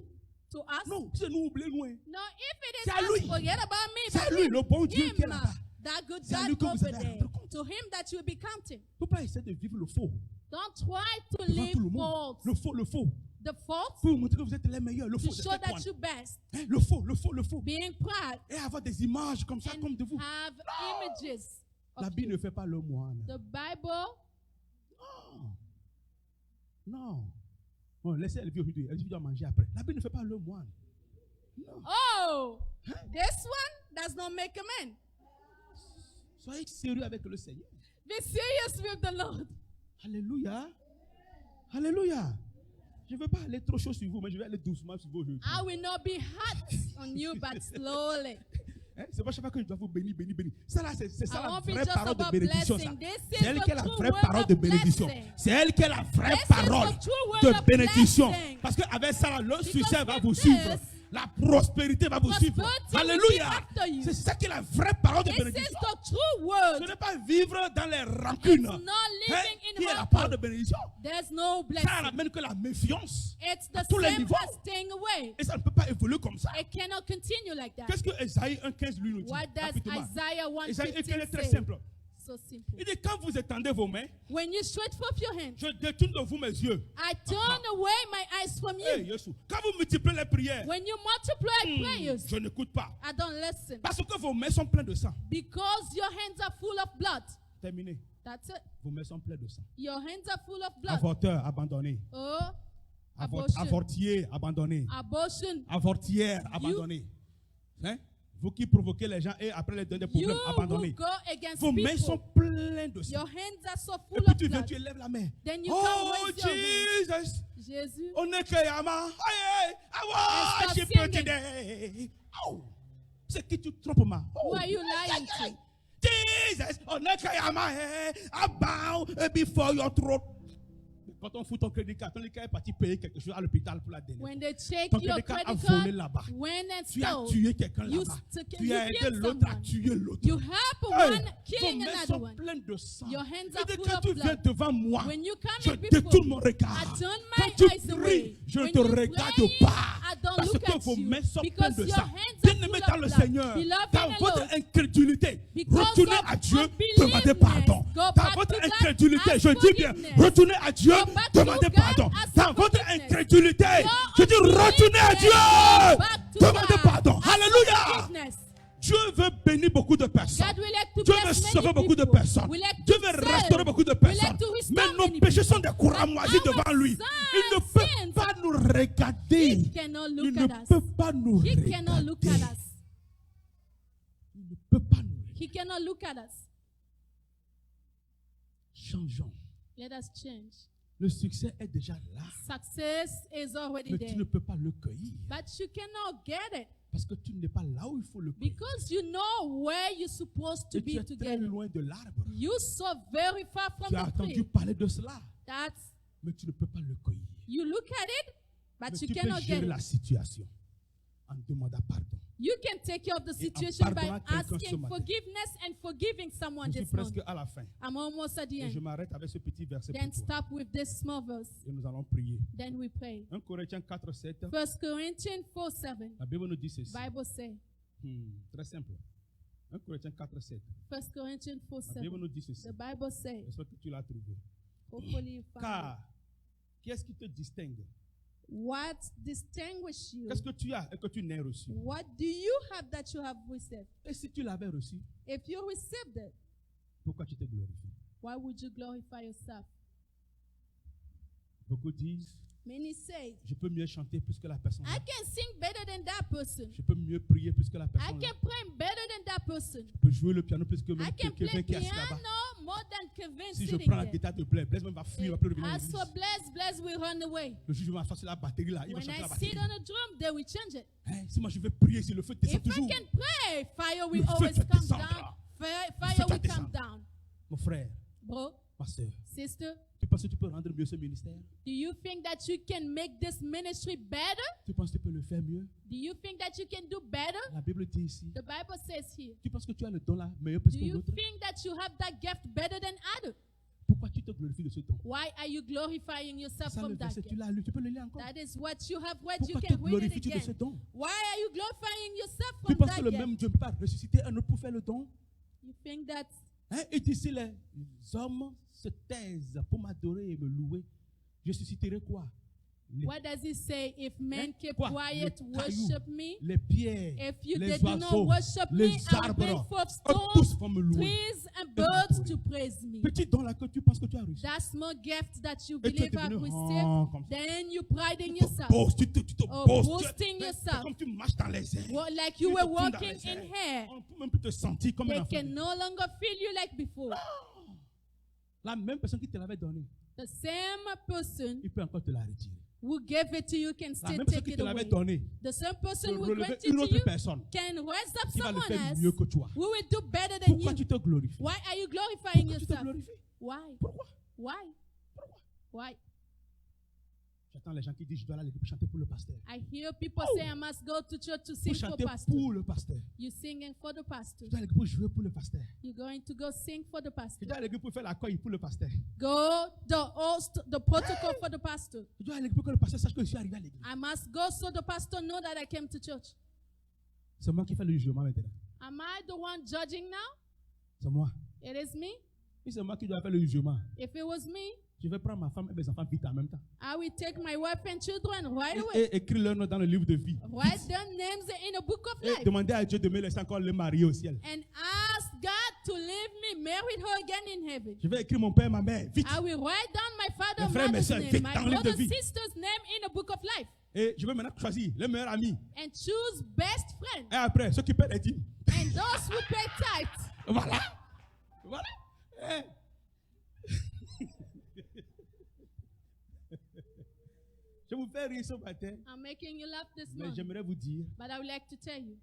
To us? Non, c'est nous, oubliez-nous. Hein. No, if it C'est is à us, lui. forget about me. C'est à but lui, him. le bon Dieu qui est Him, là-bas. that good C'est à lui God que vous over avez à there. rendre compte. To him that you will be counting. Il ne faut pas essayer de vivre le faux. Don't try to Devant live tout le monde. false. Le faux, le faux. The false Pour vous montrer que vous êtes les meilleurs. Le faux, to c'est show fake that one. you're best. Hein, le faux, le faux, le faux. Being proud Et avoir des images comme ça, comme de vous. and have images La of Bible you. ne fait pas le moine. The Bible, Non. Bon, laissez elle vivre aujourd'hui. Elle doit manger après. La Bible ne fait pas le moine. oh, this one does not make a man. Soyez sérieux avec le Seigneur. Be serious with the Lord. Alléluia. Alléluia. Je ne veux pas aller trop chaud sur vous, mais je vais aller doucement sur vous aujourd'hui. I will not be hot on you, but slowly. Hein? C'est pas chaque fois que je dois vous bénir, bénir, bénir. Ça là, c'est ça I la won't be vraie just parole de about bénédiction. Ça. blessing. This C'est is elle the qui est la true vraie word parole de of bénédiction. blessing. C'est elle qui est la vraie This is parole the true word de of bénédiction. blessing. Parce qu'avec ça, le succès va with vous this, suivre. La prospérité va vous suivre. prosperity will Alléluia. be after you. C'est ça qui est la vraie parole de This is bénédiction. the true word. Ce n'est pas vivre dans les rancunes. It's not living in qui est la hatred. parole de bénédiction. There's no Ça blessing. n'amène que la méfiance. It's à the tous les same niveaux. as staying away. Et ça ne peut pas évoluer comme ça. It cannot continue like that. Qu'est-ce que Esaïe 1,15 lui nous dit? What does rapidement? Isaiah Esaïe 1,15 est 1:15 très say? simple. So simple. Il dit quand vous étendez vos mains, When you stretch forth your hands, je détourne de vous mes yeux. I turn away my eyes from you. Hey, Jésus. Quand vous multipliez les prières, When you multiply prayers, je n'écoute pas. I don't listen. Parce que vos mains sont pleines de sang. Because your hands are full of blood. Terminé. That's it. Vos mains sont pleines de sang. Your hands are full of blood. Avorteur abandonné. Oh, abortion. Avortier abandonné. Abortion. Avortière abandonné. Hein? Vous qui provoquez les gens et après les donner des You problèmes, who abandonnés. go against Vos mains sont people, pleines de sang. your hands are so Et full puis of tu viens, blood. tu élèves la main. Then you Oh can raise your hand. Jesus. Jésus. Onekeyama. Aye, I stop worship you singing. today. Oh. C'est qui tu trompes, ma? Oh. Who are you lying to? Jesus. Onekeyama. I bow before your throne. Quand on fout ton crédit card est parti payer quelque chose à l'hôpital pour la dernière. When they check Ton your crédit card a credit volé card, là-bas. when it's Tu as stole, tué quelqu'un you là-bas. took- Tu you as aidé killed l'autre à someone. tuer l'autre. you help Hey, one vos killing mains another sont one. pleines de sang. Your hands Et are dès full que of tu viens blood. devant moi, When you come je in before détourne me, mon regard. I turn Quand my tu eyes away. pries, je ne When te you regarde pray, pas. I don't Parce look que at vos you, mains sont because pleines de your sang. hands are Bien-aimé full dans of le blood. Seigneur, Beloved dans in the votre Lord, incrédulité, because retournez of à Dieu, unbelievness, demandez pardon. go Dans back votre to God, incrédulité, ask je dis bien, forgiveness. retournez à Dieu, Go back to demandez God, pardon. ask Dans votre forgiveness. incrédulité, Your je dis retournez à unbelievness, Dieu, go back to demandez God, pardon. ask Alléluia. forgiveness. Dieu veut bénir beaucoup de personnes. God will like to Dieu veut bless sauver many beaucoup de people. personnes. We like Dieu to veut save. restaurer beaucoup de We personnes. like to restore Mais nos many péchés people. sont des couramoisis But devant our lui. Il ne peut sins, pas nous regarder. He cannot Il look ne at us. peut pas nous He cannot look regarder. at us. Il ne peut pas nous regarder. He cannot look at us. Changeons. Let us change. Le succès est déjà là. Success is already Mais tu there. ne peux pas le cueillir. But you cannot get it Parce que tu n'es pas là où il faut le cueillir. because you know where you're supposed to Et tu be es to très get it. loin de l'arbre. You're so very far from Tu as the entendu tree. parler de cela. That's, Mais tu ne peux pas le cueillir. you look at it, Mais but tu you peux cannot get gérer it. la situation en demandant pardon. You can take care of the Et en situation by pardonnant quelqu'un ce asking matin. forgiveness and forgiving someone Je suis this presque morning. à la fin. I'm almost at the Et je end. m'arrête avec ce petit verset Then pour toi. stop with this small verse. Et nous allons prier. Then we pray. 1 Corinthiens 4, 7. 1 Corinthians 4:7. La Bible nous dit ceci. Bible say. Très simple. 1 Corinthiens 4, 7. 1 Corinthians La Bible 4:7. nous dit ceci. The Bible say. J'espère que tu l'as trouvé. Hopefully you find it. Car, qu'est-ce qui te distingue? What distinguishes you? Qu'est-ce que tu as et que tu n'as reçu? What do you have that you have received? Et si tu l'avais reçu, If you received it, pourquoi tu te glorifies? why would you glorify yourself? Beaucoup disent, Many say, je peux mieux chanter plus que la personne. I can sing better than that person. Je peux mieux prier plus que la I personne. can pray better than that person. Je peux jouer le piano plus que I même can quelqu'un play qui est assis là-bas. piano more than Kevin Si je sitting prends la there. guitare de Blaise, Blaise même va fuir, il va plus revenir à As l'église. for Bless will run away. Le juge va m'asseoir sur la batterie là, il va When chanter I la batterie. sit on a drum, they will change it. Hein, si moi je vais prier, si le feu descend If I toujours. can pray, fire will Le feu always va come descendre, down. là. Fire va will come descendre. down. Mon frère, Bro, ma soeur, sister, tu penses que tu peux rendre mieux ce ministère? do you think that you can make this ministry better? Tu penses que tu peux le faire mieux? Do you think that you can do better? La Bible dit ici. The Bible says here. Tu penses que tu as le don là meilleur plus Do que you l'autre? think that you have that gift better than others? Pourquoi tu te glorifies de ce don? Why are you glorifying yourself Ça, le from that verset, tu gift? l'as lu, tu peux le lire encore. That is what you have read. You Pourquoi te can read it glorifies-tu de ce again. don? Why are you glorifying yourself Tu from penses que that le gift? même Dieu ne peut pas ressusciter un autre pour faire le don? You think that Hein? Et d'ici les hommes se taisent pour m'adorer et me louer, je susciterai quoi? Les, what does it say? If men keep Quoi? quiet, Les worship me. les pierres, If you les did not oiseaux, worship me, les I will bring arbres, forth eux tous stones, vont me louer. trees, and birds to praise me. Petit don là que tu penses que tu as reçu. That small gift that you Et tu es believe I've devenu received, comme ça. then you pride in Tu te yourself. boastes, tu te Oh, boastes. boasting C'est yourself. comme tu marches dans les airs. Well, like Tu you te were tournes dans walking les in airs. hair. On ne peut même plus te sentir comme un They enfant. can no longer feel you like before. La même personne qui te l'avait donné, The same person il peut encore te la retirer. who gave it to you can La still même personne take qui it te l'avait away. donné, The same person peut who relever granted une to autre you personne can raise up qui va le someone faire else mieux que toi. who will do better than Pourquoi you. tu te glorifies? Why are you glorifying Pourquoi tu te yourself? glorifies? Why? Pourquoi? Why? Pourquoi? Why? J'entends les gens qui disent je dois aller à l'église pour chanter pour le pasteur. I hear people say I must go to church to Pour sing for chanter pastor. pour le pasteur. You're singing for the pastor. Je dois aller à l'église pour jouer pour le pasteur. You're going to go sing for the Je pastor. dois aller à l'église pour faire la coille pour le pasteur. Go the protocol for the pastor. Je dois aller à l'église pour que le pasteur sache que je suis arrivé à l'église. I must go so the pastor know that I came to church. C'est moi qui fais le jugement maintenant. Am I the one judging now? C'est moi. It is me. Si c'est moi qui dois faire le jugement, If it was me, je vais prendre ma femme et mes enfants vite en même temps. I will take my wife and children right away. Et écrire leur nom dans le livre de vie. Write their names in a book of Et life. demander à Dieu de me laisser encore les marier au ciel. And ask God to leave me married her again in heaven. Je vais écrire mon père et ma mère vite. I will write down my father Mes and frères et mes mother's sœurs, name, vite my dans le livre de brother vie. and sister's name in a book of life. Et je vais maintenant choisir les meilleurs amis. And choose best friends. Et après, ceux qui paient les dîmes. And those who pay tithes. Voilà. Voilà. Eh. Je vous fais rire ce matin, I'm making you laugh this mais morning. j'aimerais vous dire But I would like to tell you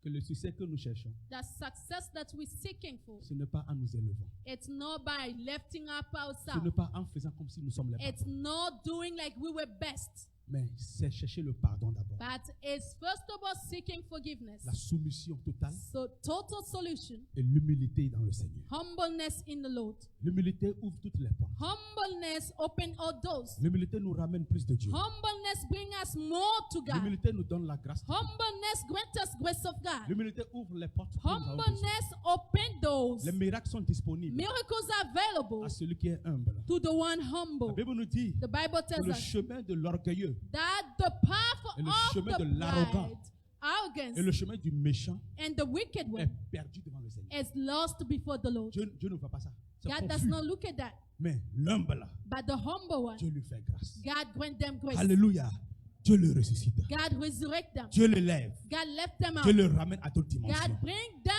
que le succès que nous cherchons, that success that we're seeking for, ce n'est pas en nous élevant. it's not by lifting up Ce ourselves. n'est pas en faisant comme si nous sommes les It's patrons. not doing like we were best. Mais c'est chercher le pardon d'abord. But it's first of all seeking forgiveness. La soumission totale So total solution, et l'humilité dans le Seigneur. humbleness in the Lord. L'humilité ouvre toutes les portes. Humbleness open all doors. L'humilité nous ramène plus de Dieu. Humbleness bring us more to God. L'humilité nous donne la grâce de Dieu. Humbleness grant us grace of God. L'humilité ouvre les portes. que nous avons besoin. Humbleness open doors. Les miracles sont disponibles Miracles are available à celui qui est humble. to the one La humble. Bible nous dit The Bible que tells le us chemin de l'orgueilleux that the path Et le of chemin the de l'arrogant pride, arrogance, et le chemin du méchant and the wicked est one perdu devant le Seigneur. is lost before the Lord. Dieu ne voit pas ça. C'est God does confus. not look at that. Mais l'humble, But the humble one, Dieu lui fait grâce. God grant them grace. Alléluia. Dieu le ressuscite. God resurrect them. Dieu le lève. God lift them Dieu out. le ramène à d'autres dimensions. God bring them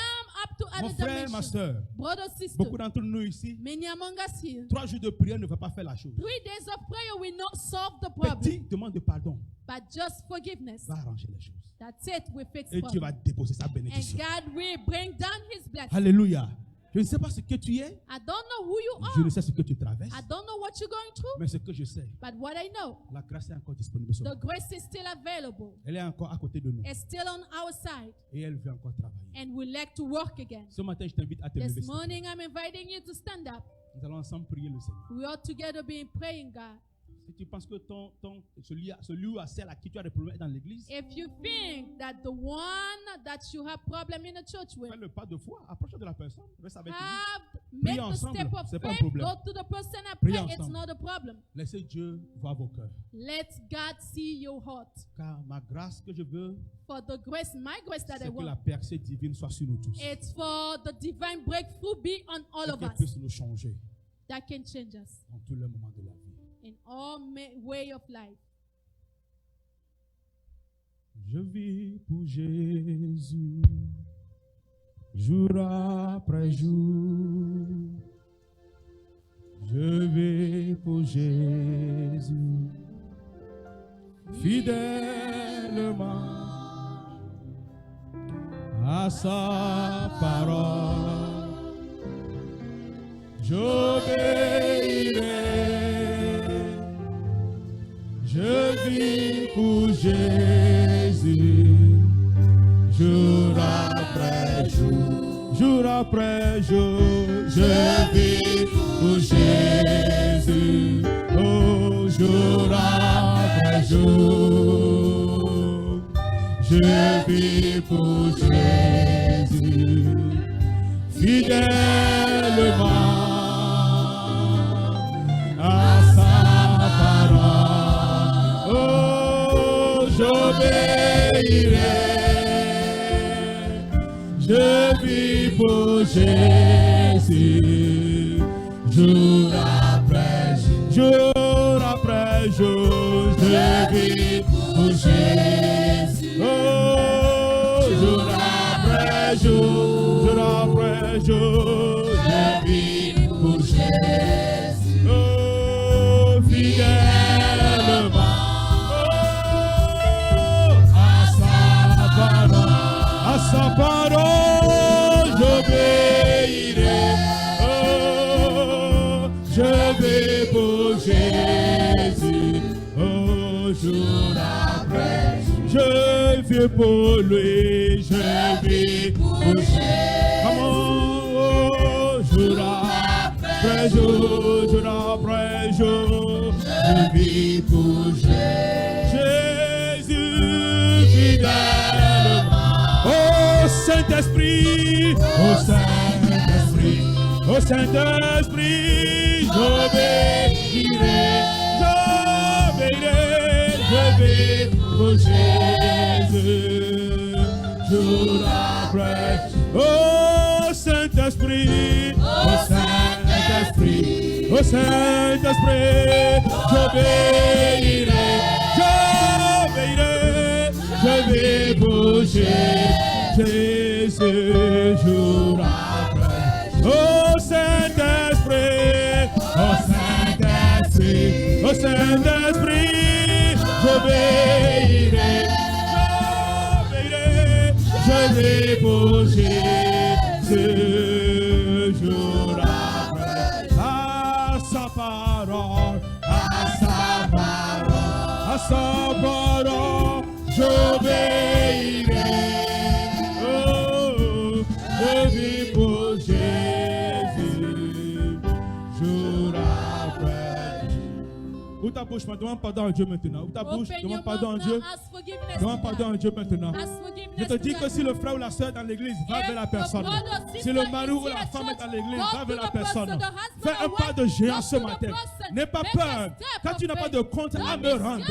up to Mon other frère, ma dimensions. soeur, Brother, sister, beaucoup d'entre nous ici, many among us here, 3 jours de prière ne va pas faire la chose. 3 days of prayer will not solve the Petit problem, demande de pardon but just forgiveness. va arranger les choses. That's it. We fix Et Dieu va problem. déposer sa And bénédiction. God will bring down His blessing. Alléluia. Je ne sais pas ce que tu es. I don't know who you Je ne are. sais ce que tu traverses. I don't know what you're going through. Mais ce que je sais, But what I know, la grâce est encore disponible sur the nous. grace is still available. Elle est encore à côté de nous. It's still on our side. Et elle veut encore travailler. And we like to work again. Ce matin, je t'invite à te lever. This s'il te plaît. morning, I'm inviting you to stand up. Nous allons ensemble prier le Seigneur. We all together be praying, God. Si tu penses que celui à qui tu as des problèmes est dans l'église, If you think that the one that you have problem in the church with, fais le pas de foi, approche de la personne, reste avec lui. make the ensemble, step of c'est pas un faith, problème. go to the person and Priez pray, it's ensemble. not a problem. Laissez Dieu voir vos cœurs. Let God see your heart. Car ma grâce que je veux, For the grace, my grace that I c'est que la want, percée divine soit sur nous tous. it's for the divine breakthrough be on all Et of qu'elle us. puisse nous changer That can change us dans tous les moments de la vie. in all way of life. Je vis pour Jésus, jour après jour. Je vis pour Jésus, fidèlement à sa parole. J'obéirai. Je vis pour Jésus, jour après jour, jour après jour. Je vis pour Jésus, oh, jour après jour. Je vis pour Jésus, fidèlement à sa parole. Oh, j'obéirai. Je vis pour Jésus, jour après jour après jour. Je vis pour Jésus, oh, jour après jour après jour. Je vis pour Jésus, oh, fidèlement. À sa parole, j'obéirai. Oh, je vais pour Jésus. Oh, jour après, je vis pour lui. Je vis pour Jésus. Comment, oh, jour après jour, jour après jour, je vis pour Jésus. Jésus fidèle. Oh Saint-Esprit, oh Saint-Esprit, oh Saint-Esprit, j'obéirai, j'obéirai, je vais pour Jésus, jour après. Oh Saint-Esprit, oh Saint-Esprit, oh Saint-Esprit, j'obéirai, j'obéirai. Je vais bouger Jésus jour après. Oh Saint-Esprit, oh Saint-Esprit, oh Saint-Esprit, j'obéirai, j'obéirai. Je vais bouger Jésus jour après. À sa parole, à sa parole, à sa parole. J'obéirai, oh, je vis pour Jésus, jour après jour. Ouvre ta bouche, demande pardon à Dieu maintenant. Ouvre ta bouche, demande pardon à Dieu. Demande pardon à Dieu maintenant. Je te dis que si le frère ou la soeur est dans l'église, va vers la personne. Si le mari ou la femme est dans l'église, va vers la personne. Fais un pas de géant ce matin. N'aie pas peur. Quand tu n'as pas de compte à me rendre,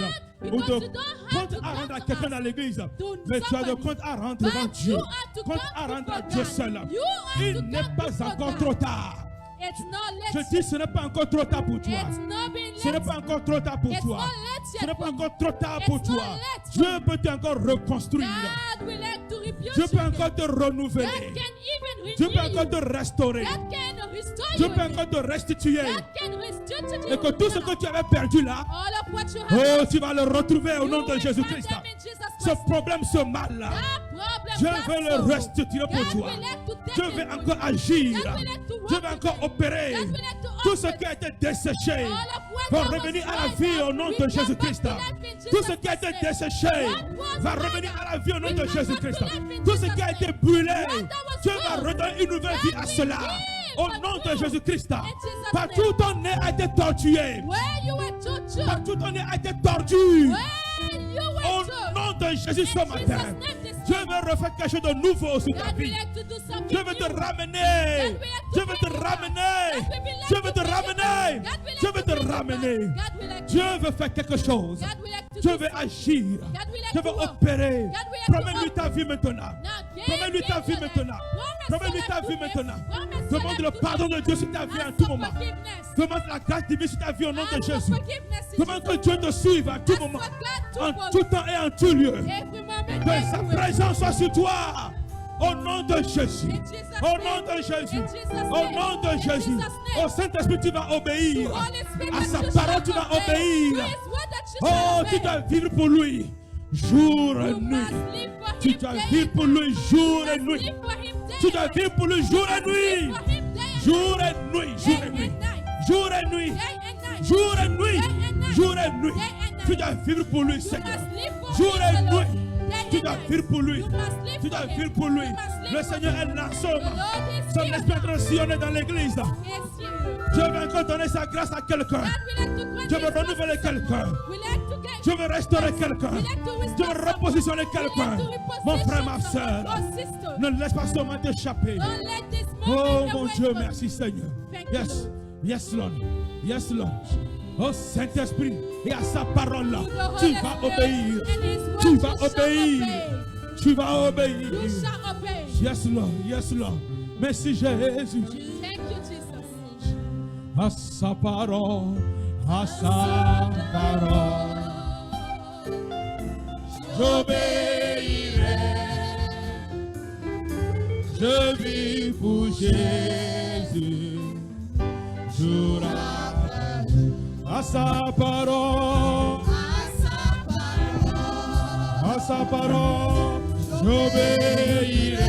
ou de compte à rendre à quelqu'un dans l'église, mais tu as de compte à rendre devant Dieu. Compte à rendre à Dieu seul. Il n'est pas encore trop tard. Je dis, ce n'est pas encore trop tard pour toi. Ce n'est pas encore trop tard pour toi. Ce n'est pas encore trop tard pour toi. Dieu peut encore reconstruire. Dieu peut encore te renouveler. Dieu peut encore te restaurer. Dieu peut encore te restituer. Et que tout ce que tu avais perdu là, oh, tu vas le retrouver au nom de Jésus-Christ. Ce problème, ce mal-là, Dieu veut le restituer pour toi. Dieu veut encore agir. Dieu veut encore opérer. Tout ce qui a été desséché va revenir à la vie au nom de Jésus-Christ. Tout ce qui a été desséché va revenir à la vie au nom de Jésus-Christ. Tout ce qui a été brûlé, Dieu va redonner une nouvelle vie à cela. Au nom de Jésus-Christ. Partout où ton nez a été tortué, through, quand tout ton nez a été tordu, when you au went through, nom de Jésus ce in matin, Jesus' name this Dieu veut refaire quelque chose de nouveau sur ta God will vie. like to do something Dieu veut te new. ramener. Dieu veut te ramener. Dieu veut te ramener. Dieu veut te ramener. God will like to Dieu veut faire quelque chose. God will like to Dieu do veut agir. God will like Dieu to veut work. opérer. God will like Promets-lui to ta vie maintenant. Now, Promets-lui ta vie maintenant. Promets-lui ta vie maintenant. Demande le pardon de Dieu sur ta vie en tout moment. Demande la grâce divine sur ta vie au nom de Jésus. Demande que Dieu te suive à tout moment, en tout temps et en tout lieu. Que sa présence soit sur toi. Au nom de Jésus. Au nom de Jésus. Au nom de Jésus. Au Saint-Esprit, tu vas obéir. À sa parole, tu vas obéir. Oh, tu dois vivre pour lui. Jour et nuit. Tu dois vivre pour lui jour et nuit. Tu dois vivre pour lui jour et nuit. Jour et nuit. Jour et nuit. Jour et nuit. Jour et nuit. Jour et nuit. Tu dois vivre pour lui, Seigneur. Jour et nuit. Tu dois vivre pour lui. Tu dois vivre pour lui. Le Seigneur est là, son esprit est en train de sillonner dans l'église. Dieu veut encore donner sa grâce à quelqu'un. Dieu veut renouveler quelqu'un. Dieu veut restaurer quelqu'un. Dieu veut repositionner quelqu'un. Mon frère, ma soeur, ne laisse pas ce moment t'échapper. Oh mon Dieu, merci Seigneur. Yes, yes Lord. Yes Lord. Oh Saint-Esprit, et à sa parole là, tu vas obéir. Tu vas obéir. Tu vas obéir. Yes Lord, yes Lord. Merci Jésus. À sa parole, à sa parole, j'obéirai. Je vis pour Jésus, jour après jour. À sa parole, à sa parole, j'obéirai.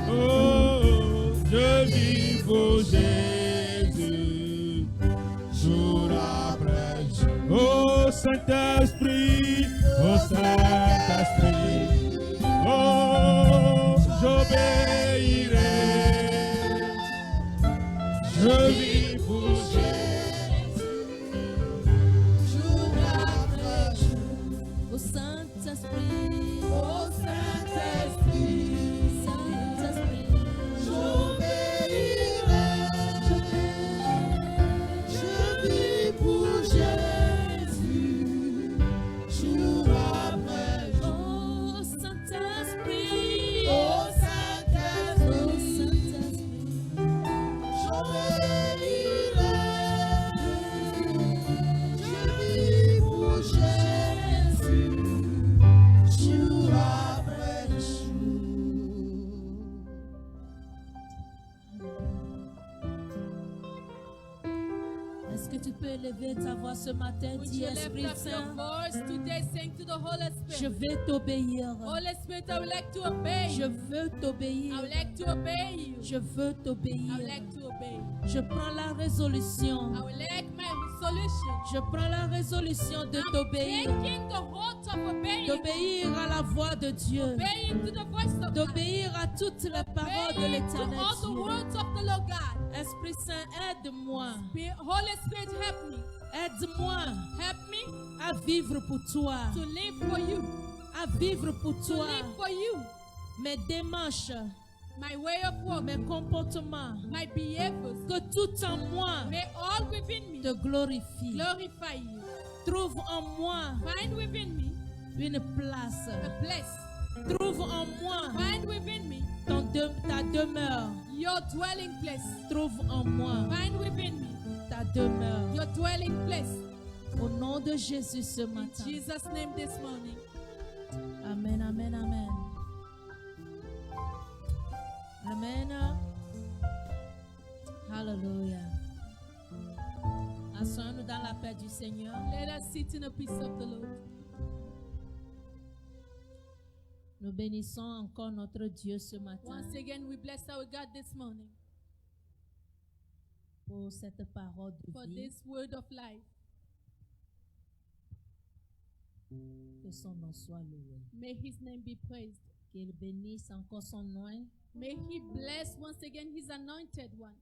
Oh, je vis pour Jésus, jour après jour. Oh Saint-Esprit, oh Saint-Esprit, oh, j'obéirai. Je vis pour Jésus, jour après jour. Au Saint-Esprit, Oh Saint-Esprit, Saint-Esprit, j'obéirai. Je vis pour Jésus, jour après jour. oh Saint-Esprit, Oh Saint-Esprit, j'obéirai. Je vis pour Jésus, jour après jour. Est-ce que tu peux élever ta voix ce matin? Would Dis you lift Esprit up your Saint, voice today, saying to the Holy je Spirit, vais t'obéir. Holy Spirit, I would like to obey Je you. veux t'obéir. I would like to obey you. Je veux I t'obéir. would like to obey. Je prends la résolution. I would like my solution. Je prends la résolution de I'm t'obéir. taking the hold of obeying. D'obéir à la voix de Dieu. Obeying to the voice of God. D'obéir à toutes les paroles de Obeying to l'éternel all the Dieu. words of the Lord God. Esprit Saint, aide-moi. Holy Spirit, help me. Aide-moi Help me à vivre pour toi. to live for you. À vivre pour To toi. live for you. Mes démarches, My way of mes walking. comportements. My behaviors. Que tout en moi May all within me te glorifie. glorify you. Trouve en moi Find within me une place. a place. Trouve en moi Find within me ta demeure. your dwelling place. Trouve en moi Find within me ta demeure. your dwelling place. Au nom de Jésus ce In matin. Jesus' name this morning. Amen, amen, amen. Amen. Hallelujah. Asseyons-nous dans la paix du Seigneur. Let us sit in the peace of the Lord. Nous bénissons encore notre Dieu ce matin Once again, we bless our God this morning pour cette parole de for vie. this word of life. Que son nom soit loué. May His name be praised. Qu'il bénisse encore son nom. May He bless once again His anointed one.